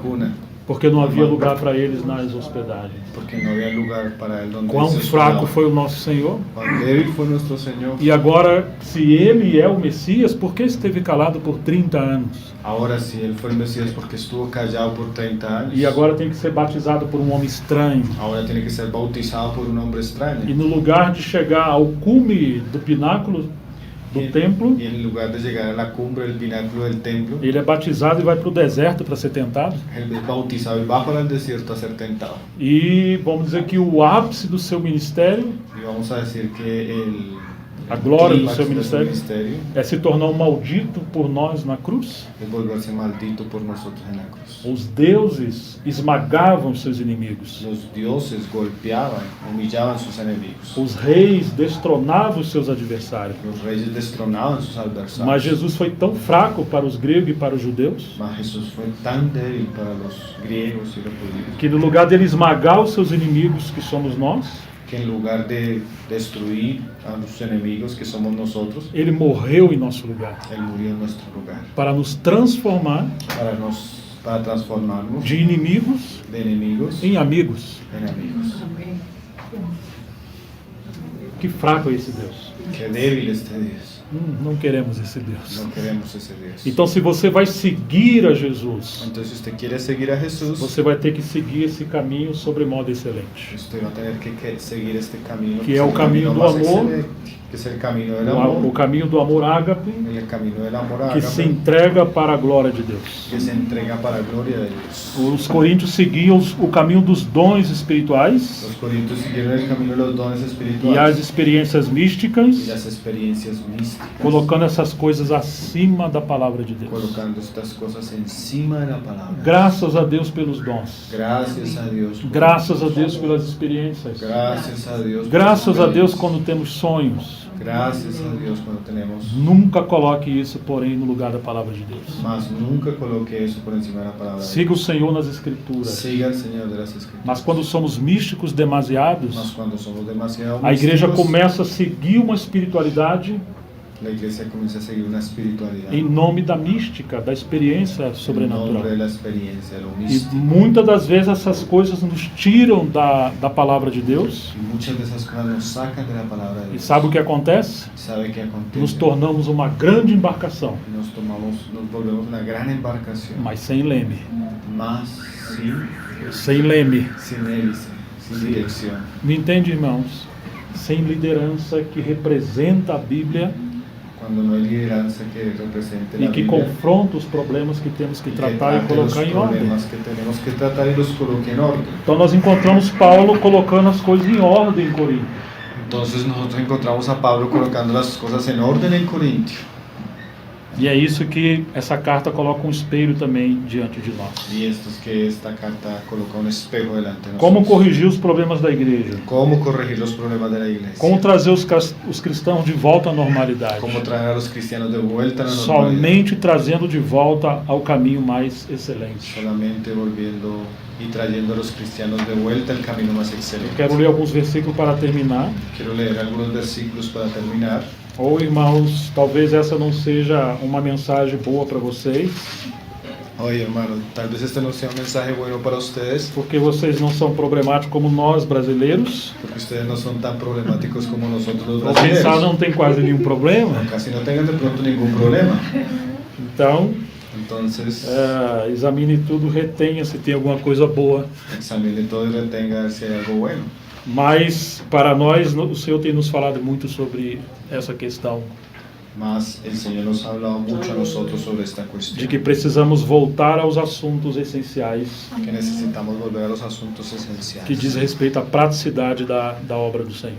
cuna, porque não havia lugar para eles nas hospedagens. porque no había lugar para Él donde Quão Él se fraco hospedaba. foi o nosso Senhor. Cuán débil fue nuestro Señor. E agora, se ele é o Messias, por que esteve calado por 30 anos? Ahora sí, Él fue el Mesías porque estuvo callado por 30 años. E agora tem que ser batizado por um homem estranho. Ahora tiene que ser bautizado por un hombre extraño. E no lugar de chegar ao cume do pináculo do templo, Y en lugar de llegar a la cumbre del pináculo del templo, ele é batizado e vai para o deserto para ser tentado. Él es bautizado y va para el desierto a ser tentado. E vamos dizer que o ápice do seu ministério Y vamos a decir que a glória do clímax seu del ministério é se tornar um maldito por nós na cruz. es volverse maldito por nosotros en la cruz. Os deuses esmagavam os seus inimigos. Los dioses golpeaban, humillaban a sus enemigos. Os reis destronavam os seus adversários. Los reyes destronaban a sus adversarios. Mas Jesus foi tão fraco para os gregos e para os judeus Mas Jesús fue tan débil para los griegos y los judíos que no lugar dele esmagar os seus inimigos, que somos nós, que en lugar de destruir a los enemigos que somos nosotros, ele morreu em nosso lugar Él murió en nuestro lugar para nos transformar para transformarnos de inimigos de enemigos em amigos. en amigos. Que fraco é esse Deus. Qué débil este Dios. Não queremos esse Deus. No queremos ese Dios. Então, se você vai seguir a Jesus, Entonces, si usted quiere seguir a Jesús, você vai ter que seguir esse caminho sobre modo excelente. usted va a tener que seguir este camino, Que é o es el caminho do más amor, excelente, que que es el camino del o amor, caminho do amor ágape, el camino del amor que se ágape, entrega para a glória de Deus. que se entrega para la gloria de Dios. Os coríntios seguiam o caminho dos dons espirituais Los corintios siguieron el camino de los dones e as espirituales experiências y místicas, las experiencias místicas, colocando essas coisas acima da palavra de Deus. colocando estas cosas encima de la palabra. Graças a Deus pelos dons. Gracias a Dios. por Graças a los Deus dones. pelas experiências. Gracias a Dios. por Graças las a Deus experiencias. quando temos sonhos. Gracias a Dios cuando tenemos. Nunca coloque isso, porém, no lugar da palavra de Deus. Mas nunca coloque eso por encima de la palabra. de Siga o Dios. Senhor nas Escrituras. Siga al Señor de las Escrituras. Mas quando somos místicos demasiados, Mas cuando somos demasiado a igreja místicos, começa a seguir uma espiritualidade la iglesia comienza a seguir una espiritualidad em nome da mística, da experiência en nombre de sobrenatural. la experiencia, lo E místico. muitas das vezes essas coisas nos tiram da palavra de Deus. Y muchas de esas cosas nos sacan de la palabra de E Dios. sabe o que acontece? ¿Sabe qué acontece? Nos tornamos uma grande embarcação, Nos volvemos una gran embarcación, mas sem leme. más Sem leme. sin hélice, sin dirección. Me entende, irmãos? Sem liderança que representa a Bíblia Cuando no hay lideranza que represente e la que Biblia, confronta os problemas que temos que y que tratar e trate los colocar em ordem. problemas que tenemos que tratar y los coloque en orden. Então nós encontramos Paulo colocando as coisas em ordem em Corinto. Entonces nosotros encontramos a Pablo colocando las cosas en orden en Corintio. E é isso que essa carta coloca um espelho também diante de nós. Y esto es que esta carta coloca un espejo delante de Como nosotros. corrigir os problemas da igreja? Cómo corregir los problemas de la iglesia. Como trazer os cristãos de volta à normalidade? Cómo traer a los cristianos de vuelta a la normalidad. Somente trazendo de volta ao caminho mais excelente. Solamente volviendo y trayendo a los cristianos de vuelta al camino más excelente. Quero ler alguns versículos para terminar. Quiero leer algunos versículos para terminar. Ou, irmãos, talvez essa não seja uma mensagem boa para vocês, Oye, hermano, tal vez este no sea un mensaje bueno para ustedes, porque vocês não são problemáticos como nós, brasileiros. porque ustedes no son tan problemáticos como nosotros los Ou quem sabe brasileños. não tem quase nenhum problema. Casi no tengan de pronto ningún problema. Então, Entonces, examine tudo, retenha se tem alguma coisa boa. examine todo y retenga a ver si hay algo bueno. Mas, para nós, o Senhor tem nos falado muito sobre essa questão, Mas el Señor nos ha hablado mucho a nosotros sobre esta de cuestión, que precisamos voltar aos assuntos essenciais, que necesitamos volver a los asuntos que esenciales diz respeito à praticidade da obra do Senhor.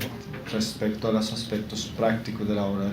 respecto a los aspectos prácticos de la obra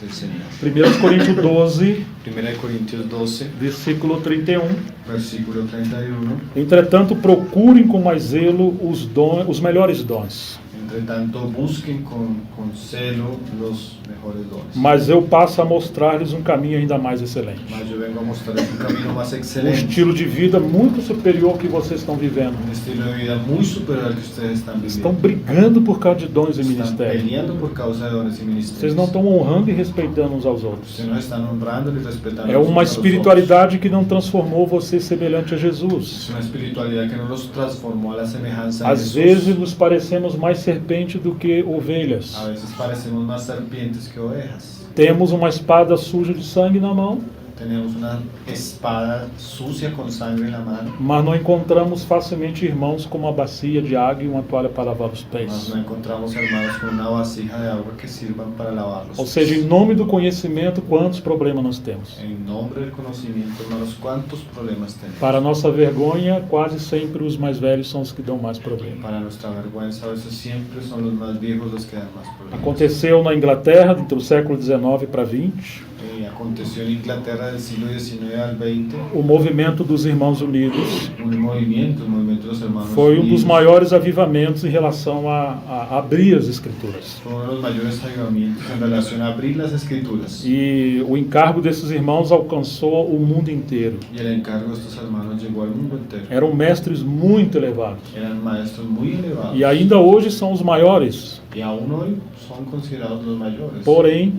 del Señor. 1 Coríntios 12, 1 Corintios 12, versículo 31. versículo 31. Entretanto, procurem com mais zelo os melhores dons. Entre tanto, busquen con celo los mejores dones. Mas eu passo a mostrar-lhes um caminho ainda mais excelente. Mas yo vengo a mostrarles un camino más Um excelente, estilo de vida muito superior ao que vocês estão vivendo. un estilo de vida muy superior al que ustedes están Estão viviendo. brigando por causa de dons e Están ministérios. peleando por causa de dones y ministerios. Vocês não estão honrando e respeitando uns aos outros. Ustedes no están honrando ni respetando É los uma unos a los espiritualidade que não transformou você semelhante a otros. Jesus. Es una espiritualidad que no los transformó a la semejanza de Às Jesús. vezes nos parecemos mais serpente do que ovelhas. A veces parecemos más serpientes que ovejas. Temos uma espada suja de sangue na mão, Tenemos una espada sucia con sangre en la mano, mas não encontramos facilmente irmãos com uma bacia de água e uma toalha para lavar os mas pés. no encontramos hermanos con una vasija de agua que sirvan para lavar los Ou seja, em nome do conhecimento, quantos problemas nós temos. En nombre del conocimiento, hermanos, ¿cuántos problemas tenemos? Para nossa vergonha, quase sempre os mais velhos são os que dão mais problemas. Para nuestra vergüenza, a veces siempre son los más viejos los que dan más problemas. Aconteceu na Inglaterra, do século XIX para XX, Aconteció en Inglaterra del siglo XIX al XX, o movimento dos Irmãos Unidos un movimiento, el movimiento de los hermanos foi um dos unidos. maiores avivamentos em relação a abrir as Escrituras. Fue uno de los mayores avivamientos en relación a abrir las escrituras. E o encargo desses irmãos alcançou o mundo inteiro. Y el encargo de estos hermanos llegó al mundo entero. Eram mestres muito elevados. Eran maestros muy elevados. E ainda hoje são os maiores. Y aún hoy son considerados los mayores. Porém,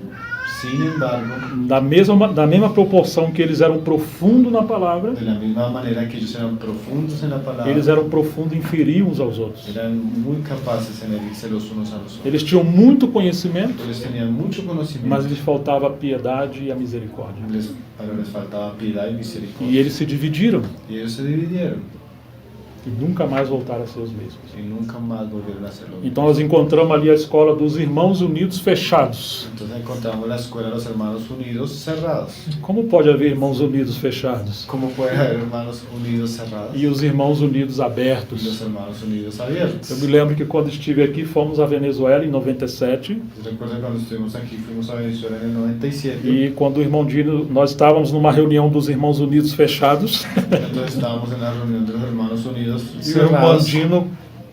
Sin embargo, da mesma proporção que eles eram profundos na palavra, de la misma manera que ellos eran profundos en la palabra, eles eram profundos em ferir uns aos outros. eran muy capaces en herirse los unos a los otros. Eles tinham muito conhecimento, Ellos tenían mucho conocimiento, mas lhes faltava a piedade e a misericórdia. pero les faltaba piedad y misericordia. E eles se dividiram. Y ellos se dividieron. e nunca mais voltaram a ser os mesmos. y nunca más volvieron a ser lo mismo. Então nós encontramos ali a escola dos Irmãos Unidos fechados. Entonces encontramos la escuela de los hermanos unidos cerrados. Como pode haver Irmãos Unidos fechados? ¿Cómo puede haber hermanos unidos cerrados E os Irmãos Unidos y abertos? los hermanos unidos Eu abiertos? me lembro que quando estive aqui, fomos à Venezuela em 97. Recuerden cuando estuvimos aquí, fuimos a Venezuela en el 97. E quando o irmão Dino, nós estávamos numa reunião dos Irmãos Unidos fechados. Entonces estábamos en la reunión de los hermanos unidos E o irmão cerrados. Dino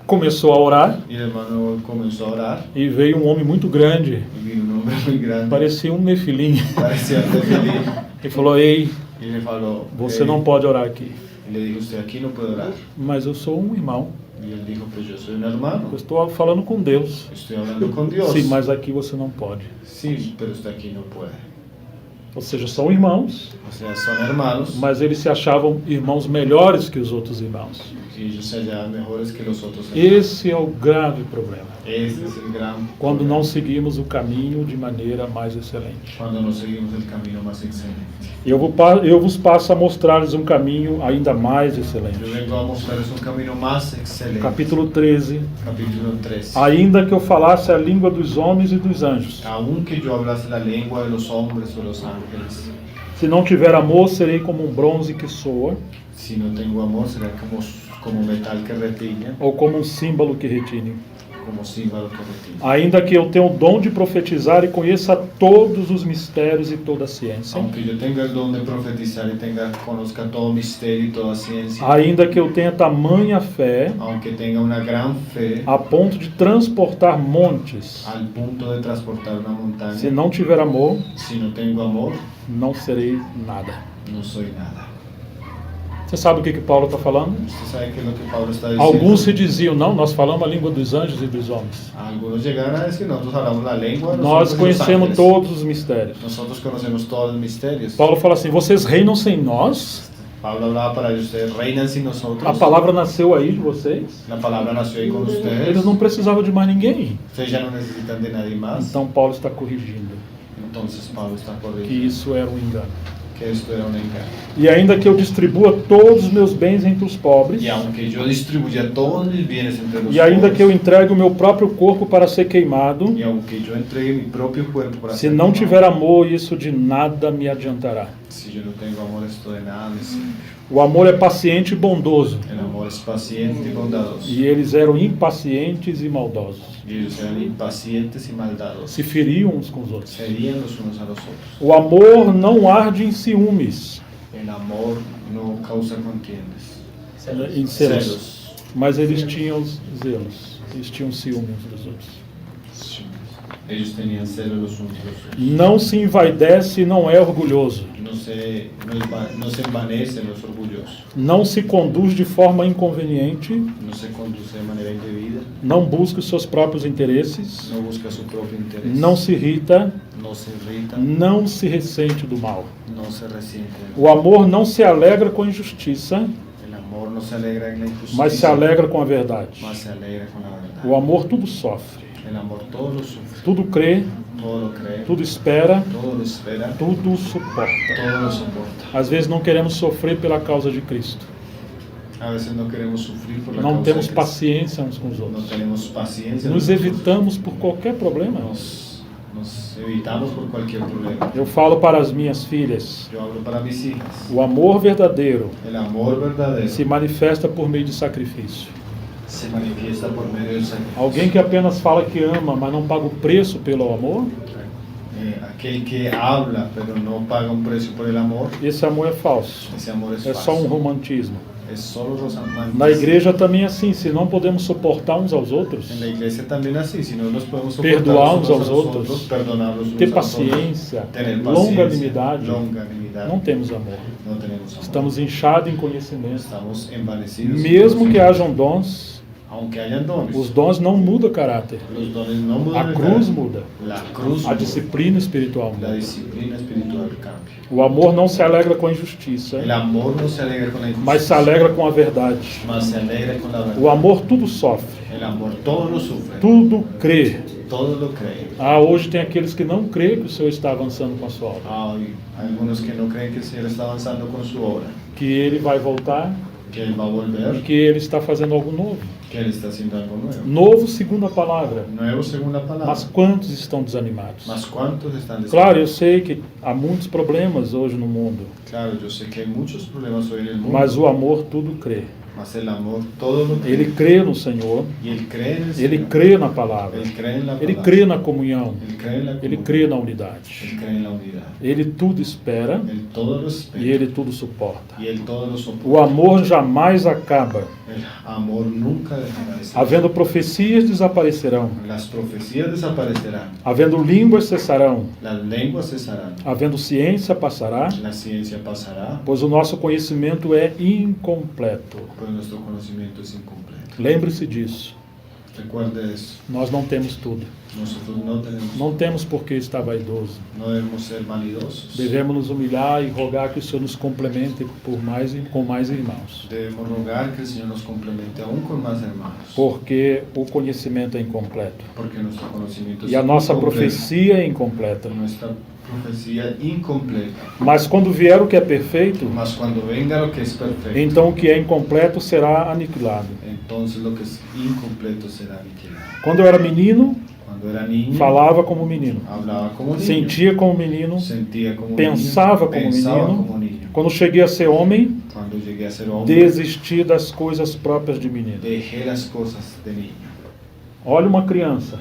começou a orar Y el hermano comenzó a orar. e veio um homem muito grande, Y vino un hombre muy grande. parecia um nefilim. Parecía feliz. Ele falou: ei, Y le faló, você não pode orar aqui. Y le dijo, usted aquí no puede orar. Mas eu sou um irmão, Y él dijo, pues yo soy un hermano. eu estou falando com Deus. Estoy hablando con Dios. Sim, mas aqui você não pode. Sí, pero usted aquí no puede. Ou seja, são irmãos, O sea, son hermanos. mas eles se achavam irmãos melhores que os outros irmãos. Y ellos se hallaban mejores que los otros hermanos. Esse é o grave problema, Ese es el gran quando problema. não seguimos o caminho de maneira mais excelente. Cuando no seguimos el camino más excelente. Eu vos passo a mostrar-lhes um caminho ainda mais excelente. Yo vengo a mostrarles un camino más excelente. Capítulo 13. Capítulo 3. Ainda que eu falasse a língua dos homens e dos anjos, Aunque yo hablase la lengua de los hombres o los ángeles, se não tiver amor, serei como um bronze que soa, si no tengo amor, será como metal que retiña, ou como um símbolo que retine. como símbolo que retiña. Ainda que eu tenha o dom de profetizar e conheça todos os mistérios e toda a ciência, Aunque yo tenga el don de profetizar y conozca todo misterio y toda ciencia, ainda que eu tenha tamanha fé aunque tenga una gran fe a ponto de transportar montes, al punto de transportar una montaña, se não tiver amor, si no tengo amor, não serei nada. no soy nada. Você sabe o que Paulo está falando? Usted sabe qué es lo que Pablo está diciendo. Alguns se diziam: não, nós falamos a língua dos anjos e dos homens. Algunos llegaron a decir, nosotros hablamos la lengua de los Nós hombres y los conhecemos ángeles. todos os mistérios. Nosotros conocemos todos los misterios. Paulo fala assim: vocês reinam sem nós? Pablo hablaba para ellos, ustedes reinan sin nosotros. A palavra nasceu aí de vocês? La palabra nació ahí con ustedes. Eles não precisavam de mais ninguém. Ustedes ya no necesitan de nadie más. Então Paulo está corrigindo Entonces Pablo está que corrigiendo isso era um engano. que esto era un engaño. E ainda que eu distribua todos os meus bens entre os pobres, Y aunque yo distribuya todos mis bienes entre los e ainda que eu pobres, entregue o meu próprio corpo para ser queimado, y aunque yo entregue mi propio cuerpo para se ser não quemado, tiver amor, isso de nada me adiantará. si yo no tengo amor, esto de nada me sirve. O amor é paciente e bondoso, El amor es paciente y bondadoso. e eles eram impacientes e maldosos. Y ellos eran impacientes y maldadosos. Se feriam uns com os outros. Serían los unos a los otros. O amor não arde em ciúmes, El amor no causa contiendas. em celos, mas eles tinham zelos, eles tinham ciúmes uns dos outros. Ellos tenían celos los unos de los otros. Não se envaidece e não é orgulhoso. No se envanecen los orgullosos. Não se conduz de forma inconveniente, No se conduce de manera indebida. não busca os seus próprios interesses, No busca su propio interés. não se irrita, No se irrita. não se ressente do mal. No se resiente. O amor não se alegra com a injustiça, El amor no se alegra en la injusticia. mas se alegra com a verdade. Mas se alegra con la verdad. O amor tudo sofre, El amor todo lo sufre. tudo crê, Todo lo cree. tudo espera, Todo lo espera. tudo suporta. Todo lo soporta. Às vezes não queremos sofrer pela causa de Cristo. A veces no queremos sufrir por la Não causa temos de Cristo. paciência uns com os No outros. tenemos paciencia. Nos nosotros. evitamos por qualquer problema. Nos evitamos por cualquier problema. Eu falo para as minhas filhas: Yo hablo para mis hijas. o amor verdadeiro El amor verdadero se manifesta por meio de sacrifício. se manifiesta por medio del sacrificio. Alguém que apenas fala que ama, mas não paga o preço pelo amor, Aquel que habla pero no paga un precio por el amor, esse amor é falso. ese amor es É falso. só um romantismo. Es solo romanticismo. Na igreja também é assim, se não podemos suportar uns aos outros, En la iglesia también así, si no nos podemos Perdoar uns los aos a los outros, otros, perdonar los unos ter a los otros, paciência, tener longanimidade, longanimidade, não temos amor. no tenemos amor. Estamos inchados em conhecimento. Estamos envanecidos. Mesmo que hajam dons, Aunque hayan dones, os dons não mudam o caráter. los dones no mudan A el cruz carácter. muda. La cruz A muda. disciplina espiritual La muda. disciplina espiritual cambia. O amor não se alegra com a injustiça, El amor no se alegra con la injusticia, mas se alegra com a verdade. mas se alegra con la verdad. O amor tudo sofre, El amor todo lo sufre, tudo crê. todo lo cree. Hoje tem aqueles que não creem que o Senhor está avançando com a sua obra, Hay algunos que no creen que el Señor está avanzando con su obra, que Ele vai voltar, que Él va a e volver, que Ele está fazendo algo novo. que Él está haciendo algo nuevo. Novo segundo a palavra. Nuevo según la palabra. Mas quantos estão desanimados? Mas ¿cuántos están Claro, eu desanimados? sei que há muitos problemas hoje no mundo, Claro, yo sé que hay muchos problemas hoy en el mundo, mas o amor tudo crê. mas el amor todo lo cree. Ele crê no Senhor, Y Él cree en el ele Señor. crê na palavra, Él cree en la ele palabra. crê na comunhão, Él cree en la ele comunión. crê na unidade. Él cree en la unidad. Ele tudo espera Él todo lo espera. e ele tudo suporta. Y Él todo lo soporta. O amor jamais acaba. El amor nunca dejará de ser. Havendo profecias, desaparecerão. Las profecías desaparecerán. Havendo línguas, cessarão. Las lenguas cesarán. Havendo ciência, passará. La ciencia pasará. Pois o nosso conhecimento é incompleto. Pues nuestro conocimiento es incompleto. Lembre-se disso. Recuerde eso. Nós não temos tudo. Nosotros no tenemos. Não temos por que estar vaidoso. No debemos ser vanidosos. Devemos nos humilhar e rogar que o Senhor nos complemente com mais irmãos. Debemos rogar que el Señor nos complemente aún con más hermanos. Porque o conhecimento é incompleto. Porque nuestro conocimiento es E a nossa incompleto. profecia é incompleta. Nuestra profecía incompleta. Mas quando vier o que é perfeito, Mas cuando venga lo que es perfecto, então o que é incompleto será aniquilado. entonces lo que es incompleto será aniquilado. Quando eu era menino, Cuando era niño, falava como menino, hablaba como niño, sentia como menino, sentía como pensava niño, como pensaba menino. como niño. Quando cheguei a ser homem, Cuando llegué a ser hombre, desisti das coisas próprias de menino. dejé las cosas de niño. Olha uma criança,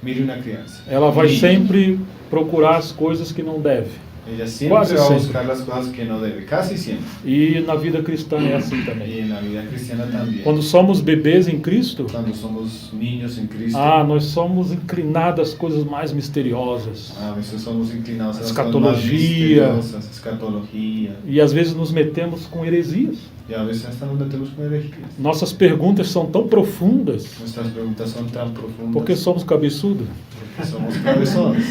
Mire una crianza. ela vai Niño. sempre procurar as coisas que não deve. Ella siempre Quase va a sempre. buscar las cosas que no debe, casi siempre. E na vida cristã é assim Y também. en la vida cristiana también. Quando somos bebês em Cristo, Cuando somos niños en Cristo, nós somos inclinados às coisas mais misteriosas. a veces somos inclinados a las cosas más Escatología. misteriosas, escatología. E às vezes nos metemos com heresias. Y a veces hasta nos metemos con herejías. Nossas perguntas são tão profundas Nuestras preguntas son tan profundas porque somos cabeçudos. porque somos cabezones.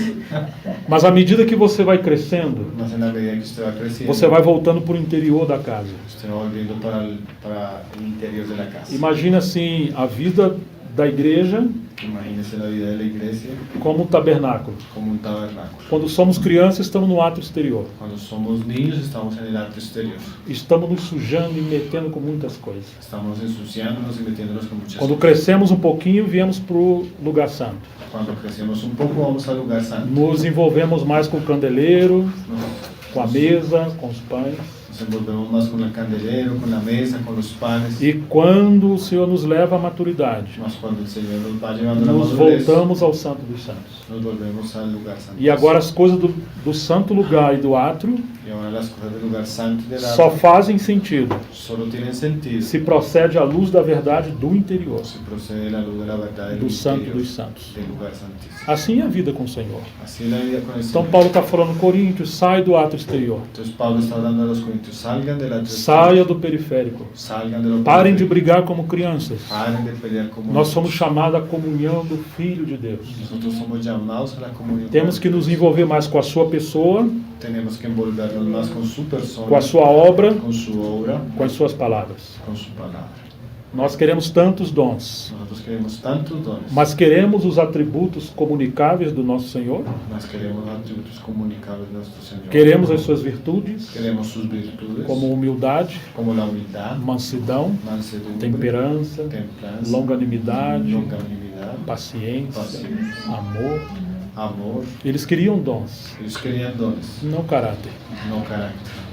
Mas à medida que você vai crescendo, Mas en la medida que usted va creciendo, você vai voltando para o interior da casa. usted va volviendo para el interior de la casa. Imagina assim a vida da igreja Imagínese la vida de la iglesia como um tabernáculo. como un tabernáculo. Quando somos crianças, estamos no ato exterior. Cuando somos niños estamos en el atrio exterior. Estamos nos sujando e metendo com muitas coisas. Estamos ensuciándonos y metiéndonos con muchas Quando cosas. crescemos um pouquinho, viemos para o lugar santo. Cuando crecemos un poco vamos al lugar santo. Nos envolvemos mais com o candeeiro, com a Nos, mesa, com os pães. nos envolvemos más con el candelero, con la mesa, con los panes. E quando o Senhor nos leva à maturidade, Mas cuando el Señor nos va llevando a la nos madurez, voltamos ao Santo dos Santos. nos volvemos al lugar santo. E agora as coisas do santo lugar e do átrio Y ahora las cosas del lugar santo y del só atrio fazem sentido solo tienen sentido se procede à luz da verdade do interior, se procede la luz de la verdad del do Santo interior, dos Santos. del lugar santísimo. Assim é a vida com o Senhor. Así es la vida con el Então Señor. Paulo está falando, Coríntios, sai do átrio exterior, Entonces Pablo está hablando a los corintios, salgan del atrio saia exterior, do periférico, salgan de lo parem de periférico, brigar como crianças. paren de pelear como Nós niños. somos chamados à comunhão do Filho de Deus. Nosotros somos llamados a la comunión. Temos que nos envolver mais com a sua pessoa, Tenemos que envolvernos más con su persona, com a sua obra, con su obra, com as suas palavras. con su palabra. Nós queremos tantos dons, Nosotros queremos tantos dones, mas queremos os atributos comunicáveis do nosso Senhor, mas queremos los atributos comunicables de nuestro Señor. queremos as suas virtudes, Queremos sus virtudes, como humildade, como la humildad, mansidão, mansedumbre, temperança, templanza, longanimidade, longanimidad, paciência, paciencia, amor. amor. Eles queriam dons, Ellos querían dones, não caráter. no carácter.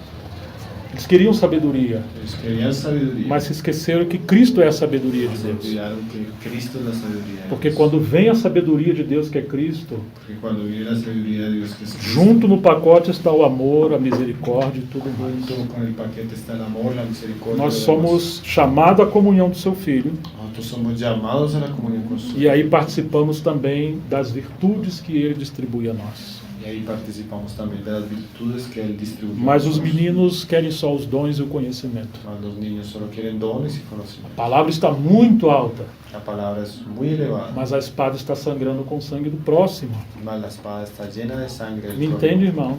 Eles queriam sabedoria, Ellos querían sabiduría, mas se esqueceram que Cristo é a sabedoria de se Deus. olvidaron que Cristo es la sabiduría de Porque Dios. quando vem a sabedoria de Deus, que é Cristo, Porque cuando viene la sabiduría de Dios, que es Cristo, junto no pacote está o amor, a misericórdia e tudo junto. junto con el paquete está el amor, la misericordia. Nós la somos chamados à comunhão do seu Filho Nosotros somos llamados a la comunión con su e aí participamos também das virtudes que Ele distribui a nós. Y ahí participamos también de las virtudes que Él distribuye. Mas a os nosotros. meninos querem só os dons e o conhecimento. Mas los niños solo quieren dones y A conocimiento. palavra está muito alta, La palabra es muy elevada, mas a espada está sangrando com o sangue do próximo. mas la espada está llena de sangre. del Me prójimo. entende, irmãos?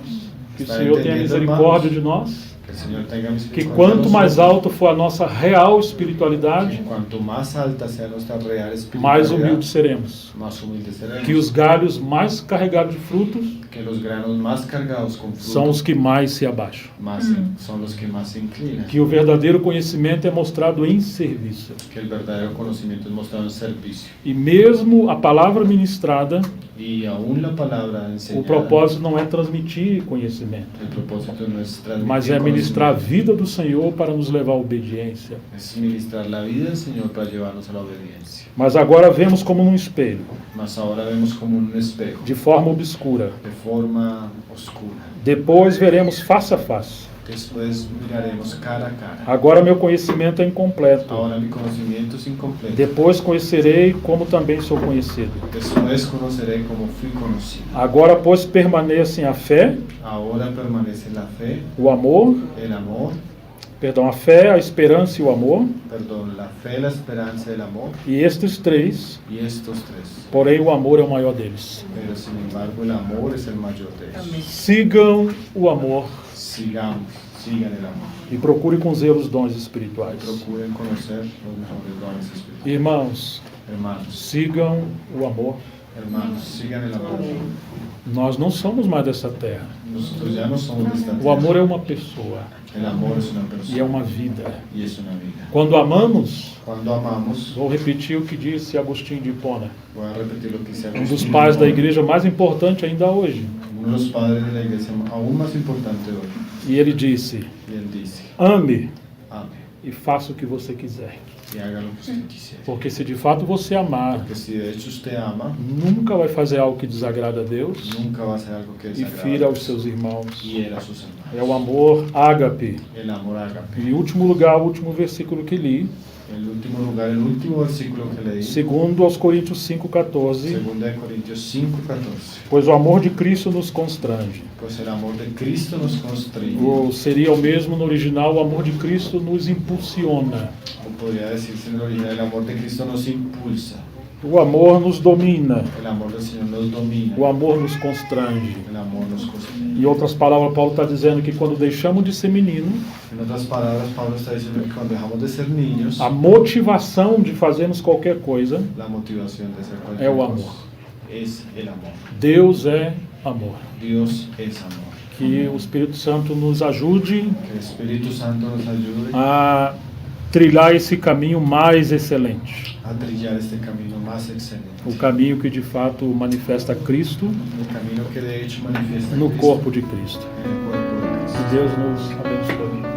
Que o ¿Está Senhor tenha entendiendo, misericórdia de hermanos? nós. Que el Señor tenga Que misericordia de quanto mais nosotros. alto for a nossa real espiritualidade, Que cuanto más alta sea nuestra real mais espiritualidad, humildes seremos. más humildes seremos. Que os galhos mais carregados de frutos Que los granos más cargados con fruto são os que mais se abaixam. son los que más se inclinan. Que o verdadeiro conhecimento é mostrado em serviço. Que el verdadero conocimiento es mostrado en servicio. E mesmo a palavra ministrada, Y aún la palabra o enseñada, propósito não é transmitir conhecimento, el propósito no es transmitir mas é ministrar a conocimiento, vida do Senhor para nos levar à obediência. es ministrar la vida del Señor para llevarnos a la obediencia. Mas agora vemos como num espelho, Mas ahora vemos como un espejo, de forma obscura. de forma oscura. Depois veremos face a face. Después miraremos cara a cara. Agora meu conhecimento é incompleto. Ahora mi conocimiento es incompleto. Depois conhecerei como também sou conhecido. Después conoceré como fui conocido. Agora, pois, permanecem a fé, Ahora permanece la fe, o amor, el amor, a fé, a esperança e o amor. perdón, la fe, la esperanza, el amor, E estes três, y estos tres. porém o amor é o maior deles. Pero sin embargo el amor es el mayor de ellos. Sigam o amor Sigamos, sigan el amor. e procure com zelo os dons Y espirituais. procuren conocer los mejores dones espirituales. Irmãos, Hermanos, sigam o amor. hermanos, sigan el amor. Nós não somos mais dessa terra. Nosotros ya no somos de esta O tierra. amor é uma pessoa El amor es una e é persona uma vida. y es una vida. Quando amamos, Cuando amamos, vou repetir o que disse Agostinho de Hipona, voy a repetir lo que dice um dos Agustín pais da Hipona, igreja mais importante ainda hoje. uno de los padres de la iglesia aún más importante hoy. E ele disse: Y él dice, ame ame e faça o que você quiser. y haga lo que usted quisiera. Porque se de fato você amar, Porque si de hecho usted ama, nunca vai fazer algo que desagrada a Deus nunca va a hacer algo que e desagrade fira a aos Dios seus irmãos. y hiera a sus hermanos. É o amor ágape. El amor ágape. E em último lugar, o último versículo que li, En el último lugar, el último versículo que leí, segundo aos Coríntios 5,14, 2 Corintios 5:14. pois o amor de Cristo nos constrange. Pues el amor de Cristo nos constriñe. Ou seria o mesmo no original, o amor de Cristo nos impulsiona. O podría decirse en el original, el amor de Cristo nos impulsa. O amor nos domina. El amor del Señor nos domina. O amor nos constrange. El amor nos constriñe. Em outras palavras, Paulo está dizendo que quando deixamos de ser menino, En otras palabras, Pablo está diciendo que cuando dejamos de ser niños, a motivação de fazermos qualquer coisa la motivación de hacer é cualquier o cosa amor. es el amor. Deus é amor. Dios es amor. Que o Espírito Santo nos ajude Que el Espíritu Santo nos ayude a trilhar esse caminho mais excelente. a trillar este camino más excelente. O caminho que de fato manifesta Cristo El camino que de hecho manifiesta no Cristo corpo de Cristo. en el cuerpo de Cristo. Que Deus nos abençoe.